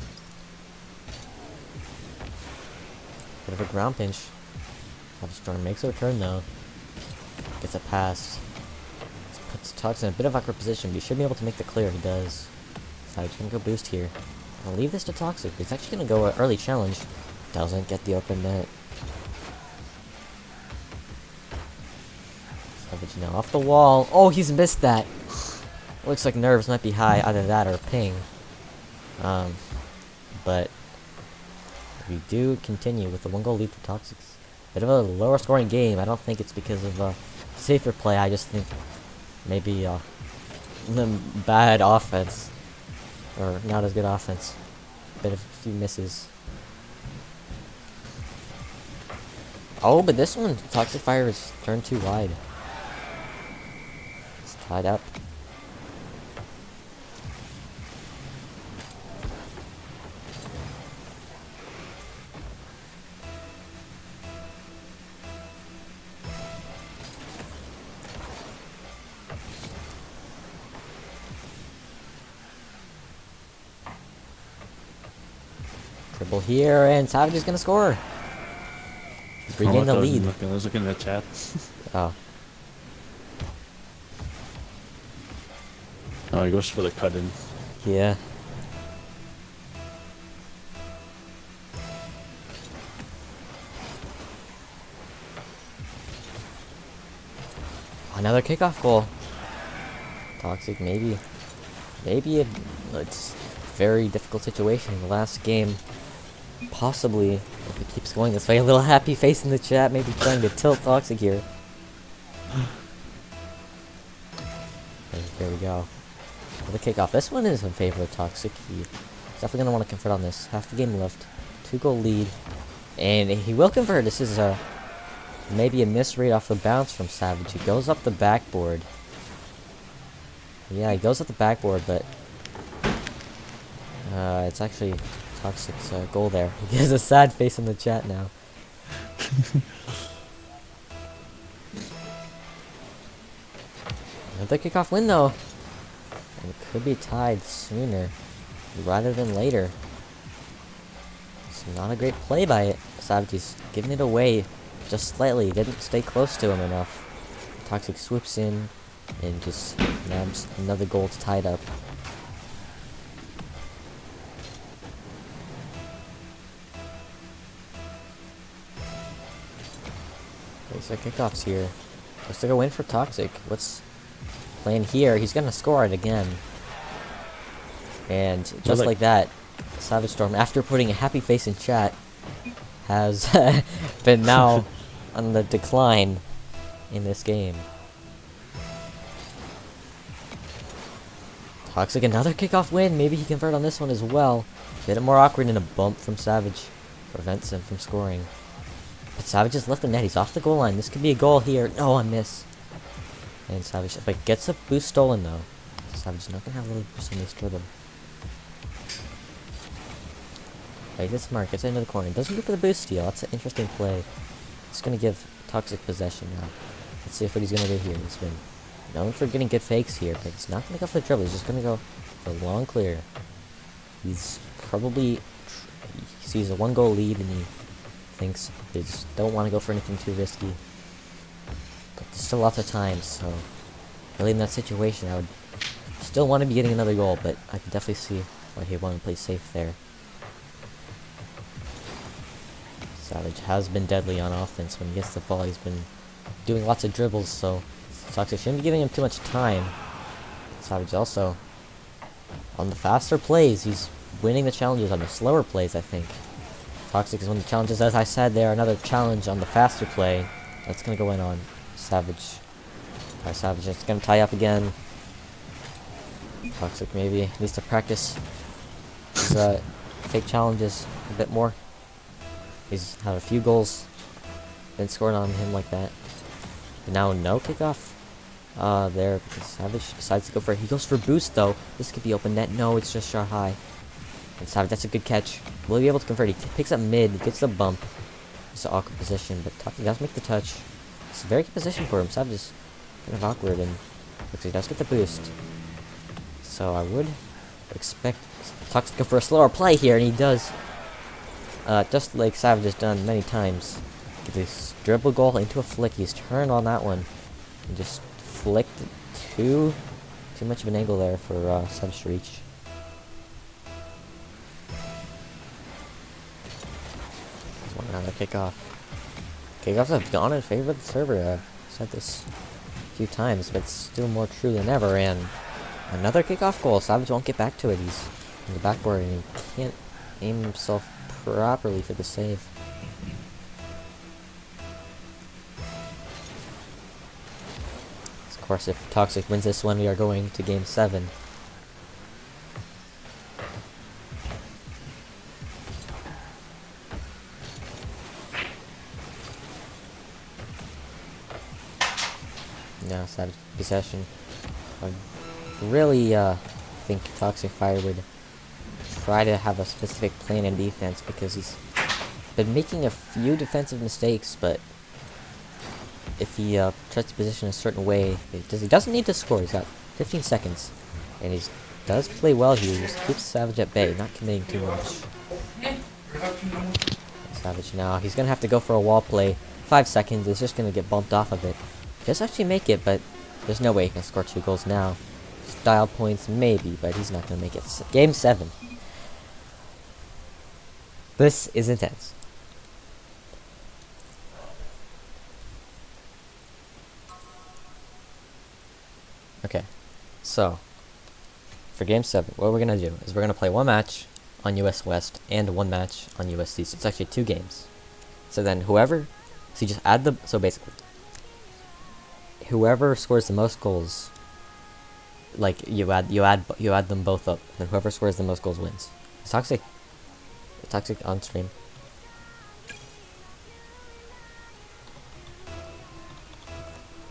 Bit of a ground pinch. SavageStorm makes a return though. Gets it past. This puts Toxic in a bit of awkward position, but he should be able to make the clear. He does. Savage gonna go boost here. I'll leave this to Toxic. He's actually gonna go early challenge. Doesn't get the open net. Savage now off the wall. Oh, he's missed that. Looks like nerves might be high, either that or ping. But we do continue with the 1-goal lead for Toxic. Bit of a lower scoring game. I don't think it's because of safer play. I just think maybe the bad offense, or not as good offense. Bit of a few misses. Oh, but this one, Toxicfire is turned too wide. It's tied up. Dribble here, and Savage is gonna score. Regain the lead.
I was looking at the chat.
Oh.
Oh, he goes for the cut in.
Yeah. Another kickoff goal. Toxic, maybe it's a very difficult situation in the last game. Possibly, if it keeps going this way, a little happy face in the chat, maybe trying to tilt Toxic here. There we go. The kickoff. This one is in favor of Toxic. He's definitely going to want to convert on this. Half the game left. 2-goal lead. And he will convert. This is maybe a misread off the bounce from Savage. He goes up the backboard. Yeah, he goes up the backboard, but it's actually Toxic's goal there. He has a sad face in the chat now. Another kickoff win though. And it could be tied sooner rather than later. It's not a great play by it. Savage is giving it away just slightly. Didn't stay close to him enough. Toxic swoops in and just nabs another goal to tie it up. So kickoffs here. Looks like a win for Toxic. What's playing here? He's gonna score it again. And just like that, SavageStorm, after putting a happy face in chat, has been now on the decline in this game. Toxic, another kickoff win. Maybe he convert on this one as well. Bit more awkward, and a bump from Savage prevents him from scoring. But Savage has left the net. He's off the goal line. This could be a goal here. No, a miss. And Savage, but gets a boost stolen though. Savage is not gonna have a little boost on this dribble. Plays it smart. Gets it into the corner. Doesn't go for the boost steal. That's an interesting play. It's gonna give Toxic possession now. Let's see what he's gonna do here. He's been known for getting good fakes here, but he's not gonna go for the dribble. He's just gonna go for a long clear. He's probably he sees a 1-goal lead and he thinks they just don't want to go for anything too risky. But there's still lots of time, so really in that situation I would still want to be getting another goal, but I can definitely see why he wanted to play safe there. Savage has been deadly on offense when he gets the ball. He's been doing lots of dribbles, so Toxic shouldn't be giving him too much time. Savage also on the faster plays. He's winning the challenges on the slower plays, I think. Toxic is one of the challenges. As I said there, another challenge on the faster play. That's going to go in on Savage. Savage, it's going to tie up again. Toxic maybe needs to practice his fake challenges a bit more. He's had a few goals been scored on him like that. But now no kickoff. there, because Savage decides to go for it. He goes for boost, though. This could be open net. No, it's just shot high. And Savage, that's a good catch. Will he be able to convert? He picks up mid, gets the bump. It's an awkward position, but Toxic does make the touch. It's a very good position for him. Savage is kind of awkward, and looks like he does get the boost. So I would expect Toxic to go for a slower play here, and he does. Just like Savage has done many times. Get this dribble goal into a flick. He's turned on that one. And just flicked too much of an angle there for Savage to reach. Just want another kickoff. Kickoffs have gone in favor of the server. I've said this a few times, but it's still more true than ever. And another kickoff goal. Savage won't get back to it. He's in the backboard and he can't aim himself properly for the save. Of course, if Toxic wins this one, we are going to Game 7. Now, Savage possession. I really think Toxicfire would try to have a specific plan in defense, because he's been making a few defensive mistakes, but if he tries to position a certain way, he doesn't need to score. He's got 15 seconds, and he does play well here. He just keeps Savage at bay, not committing too much. Savage now, he's gonna have to go for a wall play. 5 seconds, it's just gonna get bumped off of it. He does actually make it, but there's no way he can score 2 goals now. Style points, maybe, but he's not gonna make it. Game 7. This is intense. Okay, so for Game 7, what we're gonna do is we're gonna play 1 match on US West and 1 match on US East. So it's actually 2 games. So then so you just add so basically, whoever scores the most goals, like you add them both up, and whoever scores the most goals wins. Is Toxic on stream?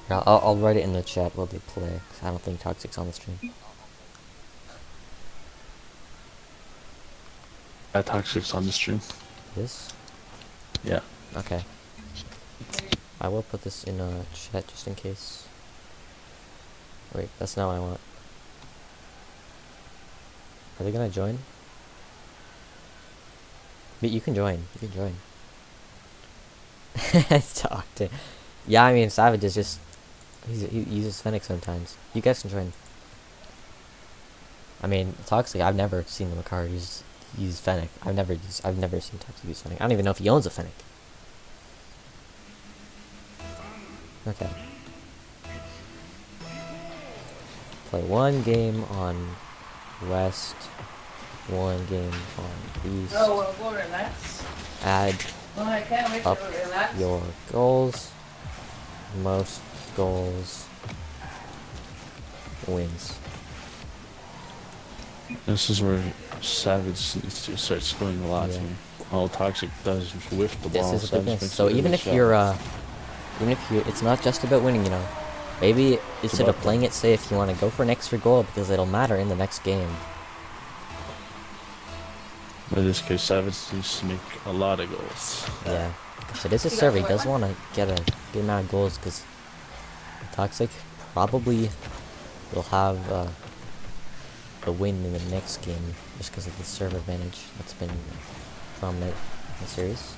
I'll write it in the chat while they play, because I don't think Toxic's on the stream.
Toxic's on the stream.
This?
Yeah.
Okay. I will put this in a chat just in case. Wait, that's not what I want. Are they gonna join? But you can join. You can join. Talk to. Yeah, I mean, Savage is just. He uses Fennec sometimes. You guys can join. I mean, Toxic, I've never seen the card use Fennec. I've never seen Toxic use Fennec. I don't even know if he owns a Fennec. Okay. Play 1 game on West, 1 game on East.
Oh, well, we'll relax.
Add
Well, I can't wait
up
to relax.
your goals. Most goals wins.
This is where Savage needs to start scoring a lot.
Yeah.
All Toxic does is whiff the ball.
This is a big
Savage
miss.
makes
So
a
even
good
if
shot.
you're it's not just about winning, you know. Maybe instead of
about
playing it safe, you want to go for an extra goal because it'll matter in the next game.
In this case, Savage needs to make a lot of goals.
Yeah, because it is a server. He does want to get a good amount of goals, because Toxic probably will have the win in the next game just because of the server advantage that's been prominent in the series.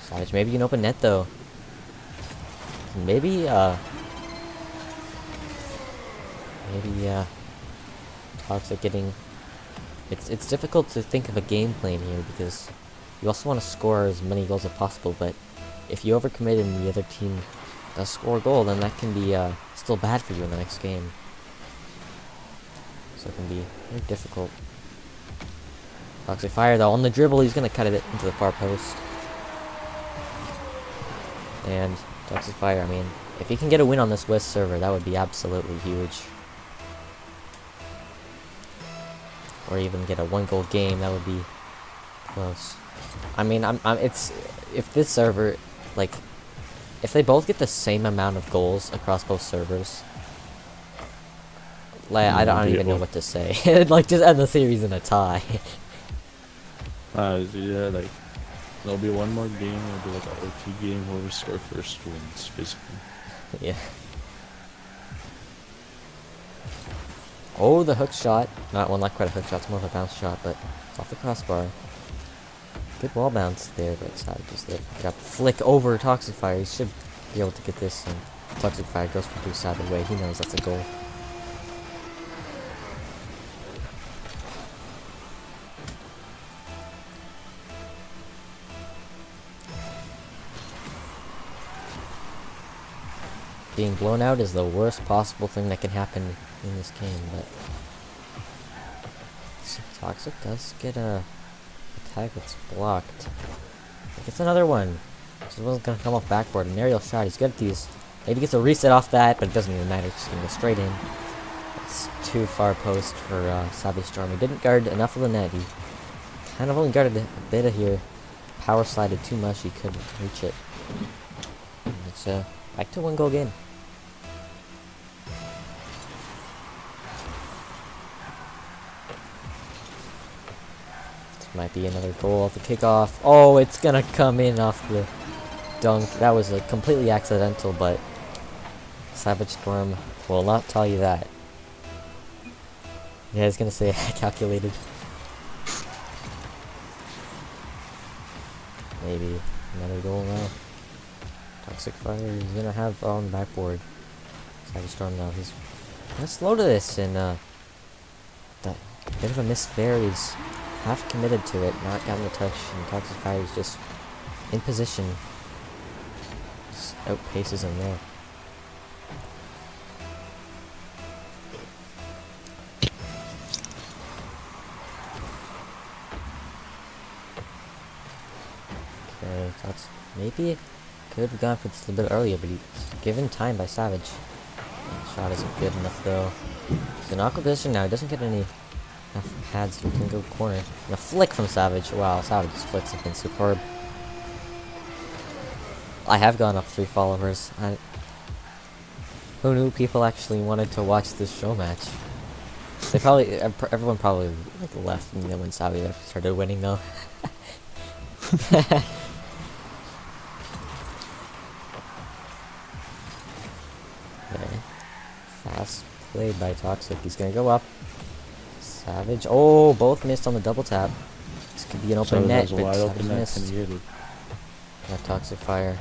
Savage, maybe you can open net though. Maybe Toxic getting. It's difficult to think of a game plan here, because you also want to score as many goals as possible, but if you overcommit and the other team does score a goal, then that can be still bad for you in the next game. So it can be very difficult. Toxicfire though, on the dribble, he's gonna cut it into the far post. And Toxicfire, I mean, if he can get a win on this West server, that would be absolutely huge. Or even get a 1-goal game, that would be close. I mean, it's if this server, like, if they both get the same amount of goals across both servers, like I don't even know what to say. Like just end the series in a tie.
Yeah, like there'll be one more game. It'll be like an OT game. Whoever score first wins, basically.
Yeah. Oh, the hook shot. Not quite a hook shot. It's more of a bounce shot, but it's off the crossbar. Good wall bounce there, but Savage just there. Got flick over Toxicfire. He should be able to get this. And Toxicfire goes for boost out of the way. He knows that's a goal. Being blown out is the worst possible thing that can happen in this game, but Toxic does get a attack that's blocked. Gets another one. This wasn't gonna come off backboard. An aerial shot. He's good at these. Maybe gets a reset off that, but it doesn't even matter. It's just gonna go straight in. It's too far post for SavageStorm. He didn't guard enough of the net. He kind of only guarded a bit of here. Power slided too much. He couldn't reach it. And it's back to 1 goal game. Might be another goal off the kickoff. Oh, it's gonna come in off the dunk. That was completely accidental, but SavageStorm will not tell you that. Yeah, I was gonna say calculated. Maybe another goal now. Toxicfire is gonna have on the backboard. SavageStorm now. He's kind of slow to this, and that bit of a miss there. He's half committed to it, not gotten the touch, and Toxicfire is just in position. Just outpaces him there. Okay, that's maybe could have gone for this a little bit earlier, but he's given time by Savage. Shot isn't good enough though. He's in awkward position now. He doesn't get any enough pads, so we can go corner. And a flick from Savage. Wow, Savage's flicks have been superb. I have gone up 3 followers. Who knew people actually wanted to watch this show match? They probably, everyone probably like left when Savage started winning though. Okay. Fast played by Toxic. He's gonna go up. Savage. Oh, both missed on the double tap. This could be an open net, but Savage missed. Got Toxicfire.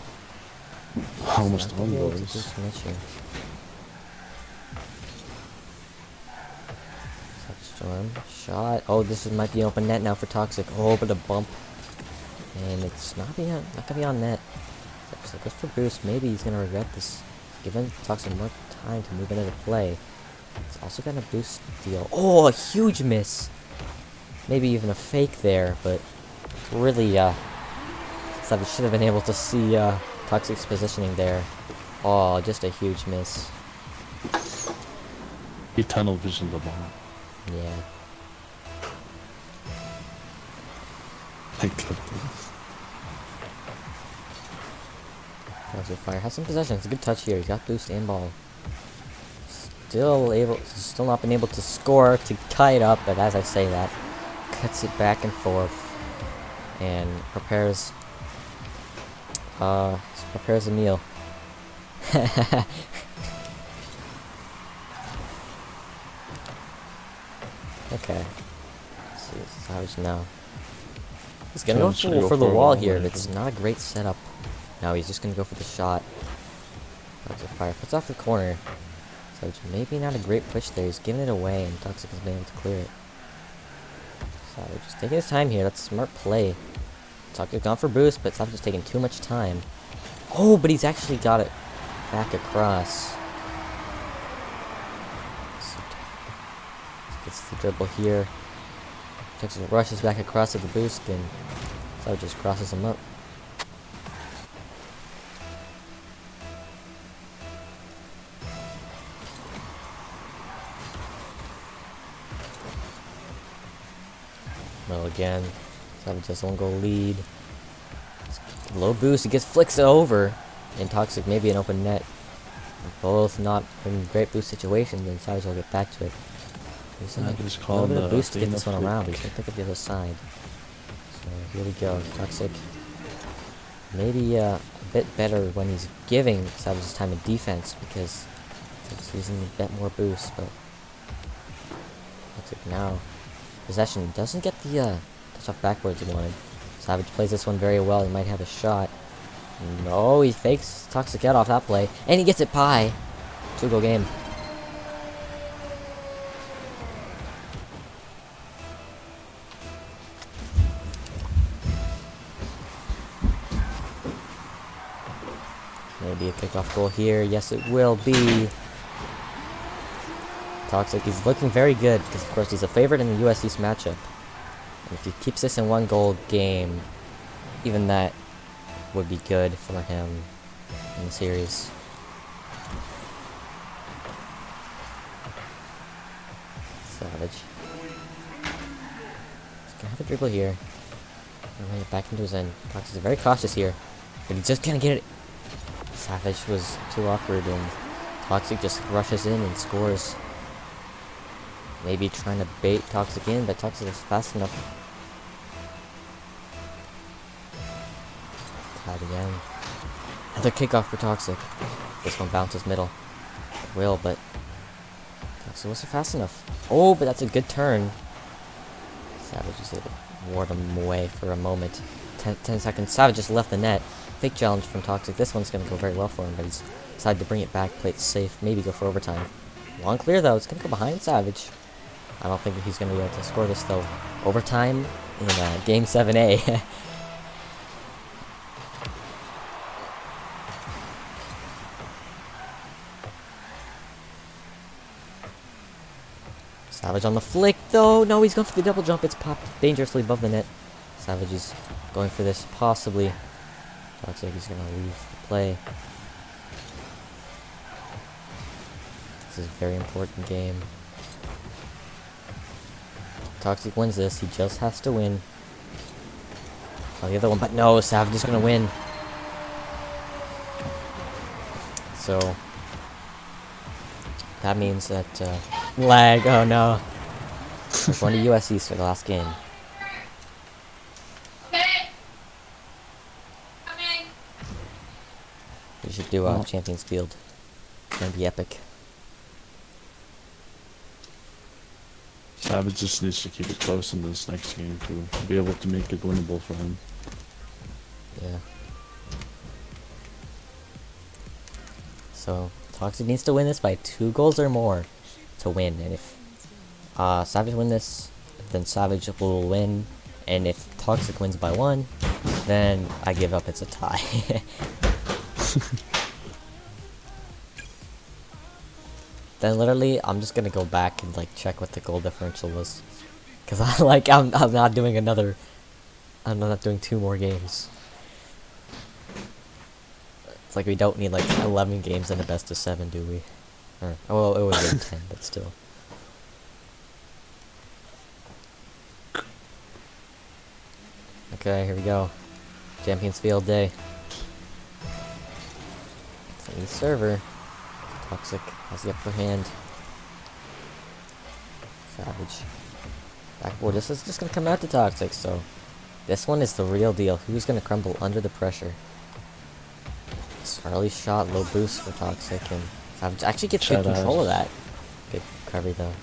Almost one goal.
SavageStorm. Shot. Oh, this might be an open net now for Toxic. Oh, but a bump. And it's not gonna be on net. So goes for boost. Maybe he's gonna regret this. Given Toxic more time to move into the play. It's also got a boost deal. Oh, a huge miss. Maybe even a fake there, but really, Savage should have been able to see Toxic's positioning there. Oh, just a huge miss.
He tunnel visioned the ball.
Yeah.
I clipped it.
Toxicfire has some possession. It's a good touch here. He's got boost and ball. Still not been able to score to tie it up, but as I say that, cuts it back and forth and prepares a meal. Okay. Let's see, Savage now. He's gonna go for the wall here, and it's not a great setup. Now he's just gonna go for the shot. Toxicfire puts off the corner. So maybe not a great push there. He's giving it away, and Toxic has been able to clear it. Savage just taking his time here. That's a smart play. Toxic gone for boost, but Savage is taking too much time. Oh, but he's actually got it back across. So, gets the dribble here. Toxic rushes back across with the boost, and Savage just crosses him up. Well, again, Savage has 1 goal lead. Low boost, he flicks it over. and Toxic maybe an open net. Both not in great boost situations, and Savage will get back to it. He's in
I
a
just
little
called
bit of
the
boost to get
thing
this
of
one around, but
flick.
he's gonna pick up the other side. So here we go. Toxic. Maybe a bit better when he's giving Savage's time in defense because he's using a bit more boost, but Toxic now. Possession doesn't get the touch off backwards he wanted. Savage plays this one very well. He might have a shot. No, he fakes Toxic out off that play, and he gets it pie. 2-goal game. Maybe a kickoff goal here. Yes, it will be. Toxic, he's looking very good because, of course, he's a favorite in the US East matchup. And if he keeps this in 1-goal game, even that would be good for him in the series. Savage. He's gonna have a dribble here. And bring it back into his end. Toxic is very cautious here, but he's just gonna get it. Savage was too awkward, and Toxic just rushes in and scores. Maybe trying to bait Toxic in, but Toxic is fast enough. Tied again. Another kickoff for Toxic. This one bounces middle. It will, but Toxic wasn't fast enough. Oh, but that's a good turn. Savage is able to ward him away for a moment. 10 seconds. Savage just left the net. Fake challenge from Toxic. This one's going to go very well for him, but he's decided to bring it back, play it safe, maybe go for overtime. Long clear, though. It's going to go behind Savage. I don't think that he's going to be able to score this, though. Overtime in Game 7A. Savage on the flick, though. No, he's going for the double jump. It's popped dangerously above the net. Savage is going for this, possibly. Looks like he's going to leave the play. This is a very important game. Toxic wins this. He just has to win. Oh, the other one, but no, Savage is going to win. So that means that lag. Oh no. We're going to US East for the last game.
Okay. Coming.
We should do Champions Field. It's going to be epic.
Savage just needs to keep it close in this next game to be able to make it winnable for him.
Yeah. So Toxic needs to win this by 2 goals or more to win, and if Savage win this, then Savage will win, and if Toxic wins by 1, then I give up. It's a tie. Then literally, I'm just gonna go back and like check what the goal differential was, cause I'm not doing another. I'm not doing 2 more games. It's like we don't need like 11 games and a best of 7, do we? Or, oh, well, it was in 10, but still. Okay, here we go. Champions Field Day. It's an East server. Toxic has the upper hand. Savage. Backboard. This is just gonna come out to Toxic, so this one is the real deal. Who's gonna crumble under the pressure? It's early shot, low boost for Toxic, and Savage actually gets good control of that. Good recovery though.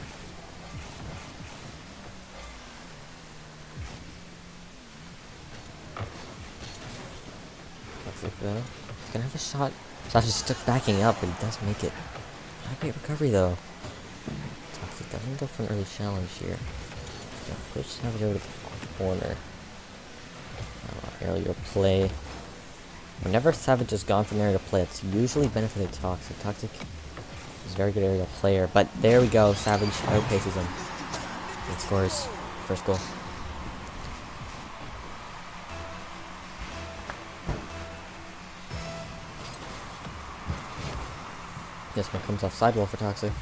Toxic though. He's gonna have a shot. Savage is stuck backing up, but he does make it. Not a great recovery though. Toxic doesn't go for an early challenge here. Push Savage over to the corner. Earlier play. Whenever Savage has gone for an aerial play, it's usually benefited Toxic. Toxic is a very good aerial player, but there we go. Savage outpaces him and scores first goal. This one comes off sidewall for Toxic.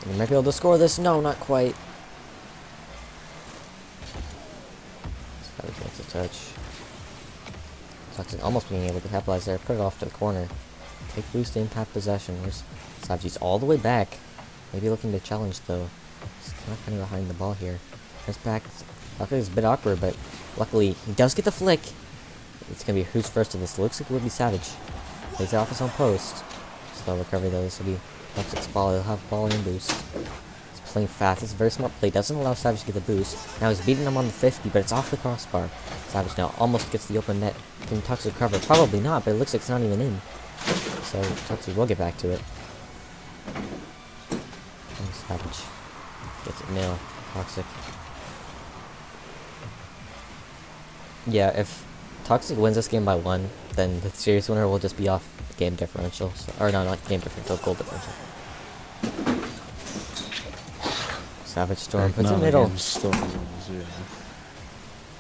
And he might be able to score this. No, not quite. Savage makes a touch. Toxic almost being able to capitalize there, put it off to the corner. Take boost impact possession. Where's Savage? All the way back. Maybe looking to challenge though. He's kind of behind the ball here. Comes back. Luckily it's a bit awkward, but luckily he does get the flick. It's gonna be who's first in this. Looks like it would be Savage. Plays it off his own post. Slow recovery though. This will be Toxic's ball. He'll have ball and boost. He's playing fast. It's a very smart play. Doesn't allow Savage to get the boost. Now he's beating him on the 50, but it's off the crossbar. Savage now almost gets the open net. Can Toxic recover? Probably not, but it looks like it's not even in. So Toxic will get back to it. And Savage gets it nil. Toxic. Yeah, if Toxic wins this game by 1, then the series winner will just be off game differential. So, or no, not game differential, goal differential. SavageStorm puts it middle.
Yeah.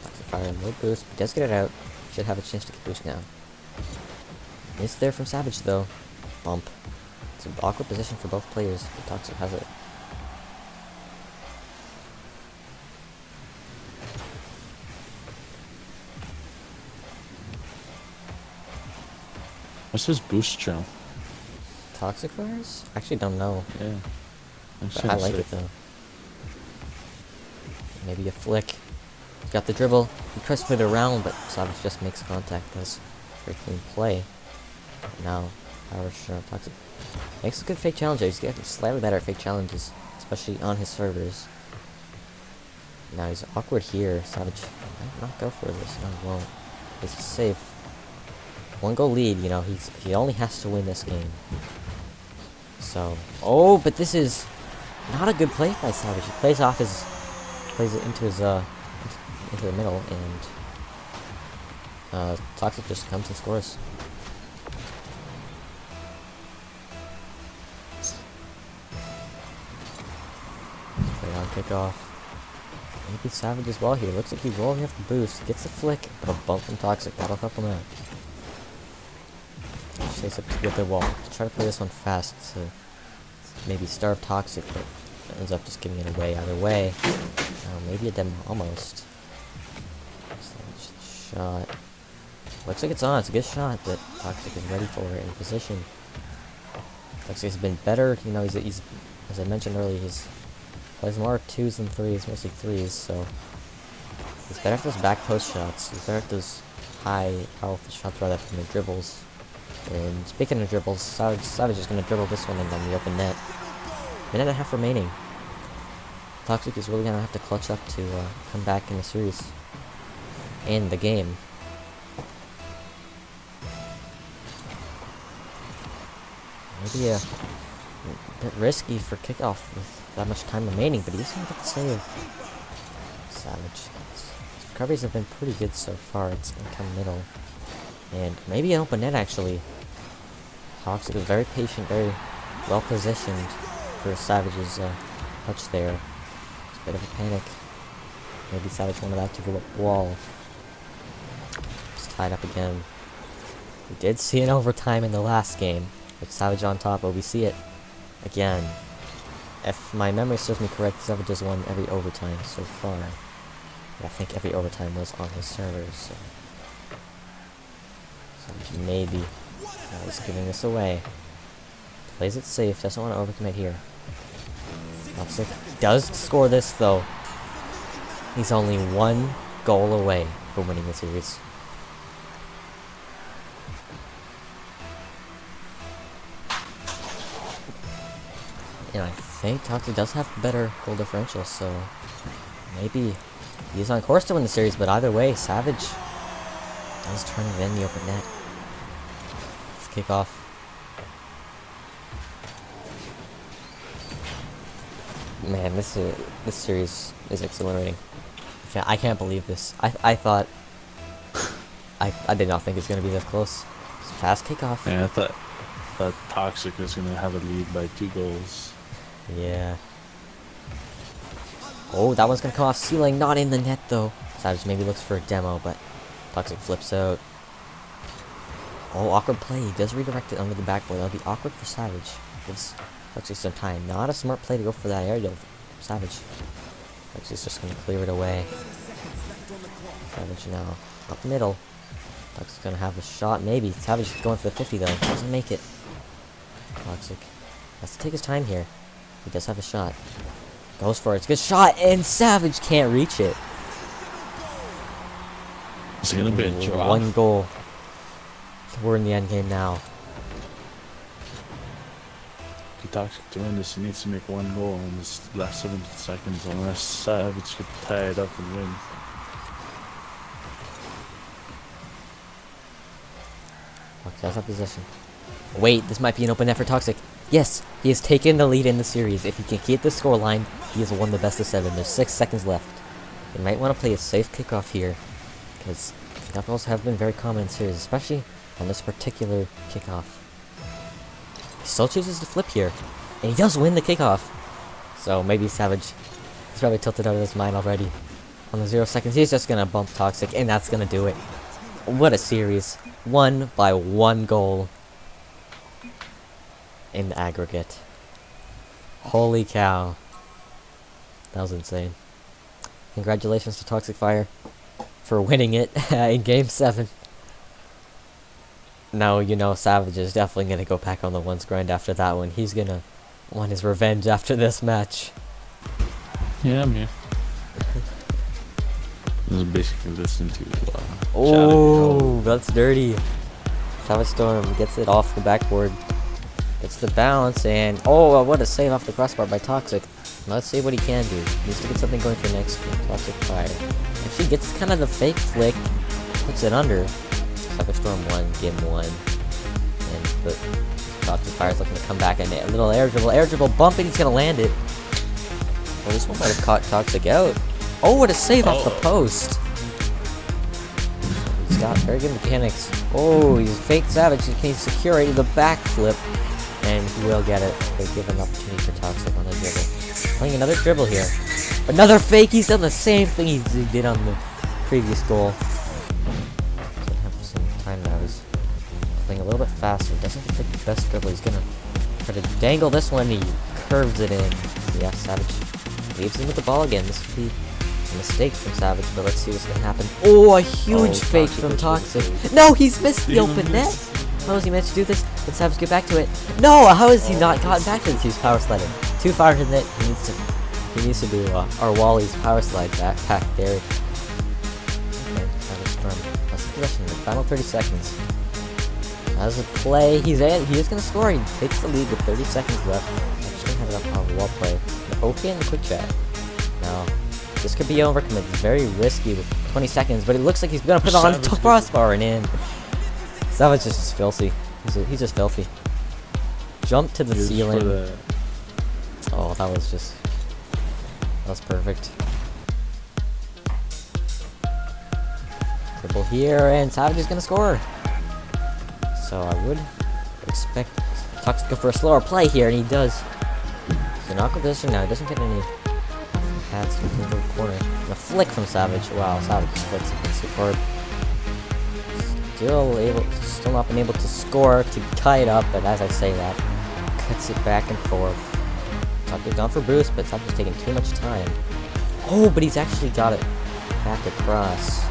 Toxicfire, no boost, but does get it out. Should have a chance to get boost now. It's there from Savage though. Bump. It's an awkward position for both players, but Toxic has it.
What's his boost trail?
Toxicfires? Actually don't know.
Yeah.
But I like it though. Maybe a flick. He's got the dribble. He tries to put it around, but Savage just makes contact. Does very clean play. Now, power shot. Toxic makes a good fake challenger. He's getting slightly better at fake challenges, especially on his servers. Now he's awkward here. Savage might not go for this. No, he won't. He's safe. 1 goal lead. You know, he only has to win this game. So, oh, but this is not a good play by Savage. He plays it into his into the middle, and Toxic just comes and scores. Straight on kickoff. Maybe Savage as well here. Looks like he will have the boost. Gets the flick, but a bump from Toxic. That'll help him out. Chase up to get the wall. Try to play this one fast to maybe starve Toxic, but ends up just giving it away either way. Maybe a demo almost. Shot. Looks like it's on. It's a good shot, but Toxic is ready for it in position. Toxic has been better. You know, he's as I mentioned earlier, he's plays more 2s than 3s, mostly 3s. So he's better at those back post shots. He's better at those high, powerful shots rather than the dribbles. And speaking of dribbles, Savage is going to dribble this one and then the open net. Minute and a half remaining. Toxic is really going to have to clutch up to come back in the series. And the game. Maybe a bit risky for kickoff with that much time remaining, but he's going to get the save. Savage. His recoveries have been pretty good so far. It's going to come middle. And maybe an open net actually. Toxic is very patient, very well positioned for Savage's touch there. It's a bit of a panic. Maybe Savage wanted out to go up wall. It's tied up again. We did see an overtime in the last game with Savage on top, but we see it again. If my memory serves me correct, Savage has won every overtime so far. But I think every overtime was on his servers, so maybe he's giving this away. Plays it safe, doesn't want to overcommit here. Toxic does score this though. He's only 1 goal away from winning the series. And I think Toxic does have better goal differential, so maybe he's on course to win the series, but either way, Savage does turn it in the open net. Let's kick off. Man, this series is exhilarating. I can't believe this. I thought I did not think it's gonna be this close. It's a fast kickoff.
Yeah, I thought Toxic was gonna have a lead by 2 goals.
Yeah. Oh, that one's gonna come off ceiling, not in the net though. Savage maybe looks for a demo, but Toxic flips out. Oh, awkward play. He does redirect it under the backboard. That'll be awkward for Savage. Gives Toxic some time. Not a smart play to go for that aerial. Savage. Tocic's just gonna clear it away. Savage now up middle. Toxic's gonna have a shot, maybe. Savage is going for the 50 though. Doesn't make it. Toxic has to take his time here. He does have a shot. Goes for it. It's a good shot, and Savage can't reach it.
It's gonna be a draw.
One goal. We're in the end game now.
The Toxic to win this, he needs to make one goal in this last 17 seconds unless Savage could tie it up and win.
Toxic has that position. Wait, this might be an open net for Toxic. Yes, he has taken the lead in the series. If he can keep the scoreline, he has won the best of 7. There's 6 seconds left. They might want to play a safe kickoff here, because kickoff goals have been very common in series, especially on this particular kickoff. He still chooses to flip here, and he does win the kickoff. So maybe Savage is probably tilted out of his mind already. On the 0 seconds, he's just gonna bump Toxic, and that's gonna do it. What a series. Won by 1 goal in the aggregate. Holy cow. That was insane. Congratulations to Toxicfire for winning it in Game 7. Now, you know, Savage is definitely going to go back on the ones grind after that one. He's going to want his revenge after this match.
Yeah, I'm here. I was basically listening to
Oh, that's dirty. SavageStorm gets it off the backboard. Gets the bounce, and oh, what a save off the crossbar by Toxic. Let's see what he can do. Needs to get something going for next game. Toxicfire. If he gets kind of the fake flick, puts it under. SavageStorm 1, game 1. And the Toxicfire's looking to come back, and a little air dribble bump, and he's gonna land it. Well, this one might have caught Toxic out. Oh, what a save off the post. He's got very good mechanics. Oh, he's fake Savage. He can secure it to the backflip. And he will get it. They give an opportunity for Toxic on the dribble. Playing another dribble here. Another fake. He's done the same thing he did on the previous goal. Doesn't have some time now. He's playing a little bit faster. Doesn't get the best dribble. He's gonna try to dangle this one. He curves it in. Yeah, Savage leaves him with the ball again. This would be a mistake from Savage, but let's see what's gonna happen. Oh, a huge fake from Toxic. No, he's missed the open net. How has he managed to do this? Did Savage get back to it? No, how has he not gotten back to this? He's power sliding. Too far in it. He needs to do our Wally's power slide back there. Okay, SavageStorm has possession in the final 30 seconds. As a play, he is gonna score. He takes the lead with 30 seconds left. I'm just gonna have it up on the wall play. Okay in the quick chat. Now, this could be overcommit. It's very risky with 20 seconds, but it looks like he's gonna put it on the crossbar and in. Savage is just filthy. He's just filthy. Jump to the ceiling. Oh, that was perfect. Dribble here, and Savage is gonna score. So I would expect Toxic to go for a slower play here, and he does. He's in awkward position now. He doesn't get any pads in the corner. And a flick from Savage. Wow, Savage flicks it. It's superb. Still not been able to score to tie it up, but as I say that, cuts it back and forth. Toxic's gone for boost, but Toxic's taking too much time. Oh, but he's actually got it back across.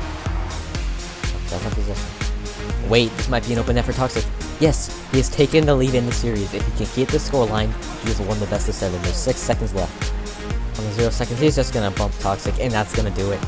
That's not possession. Wait, this might be an open net for Toxic. Yes, he has taken the lead in the series. If he can keep the scoreline, he has won the best of 7. There's 6 seconds left. On the 0 seconds, he's just gonna bump Toxic, and that's gonna do it.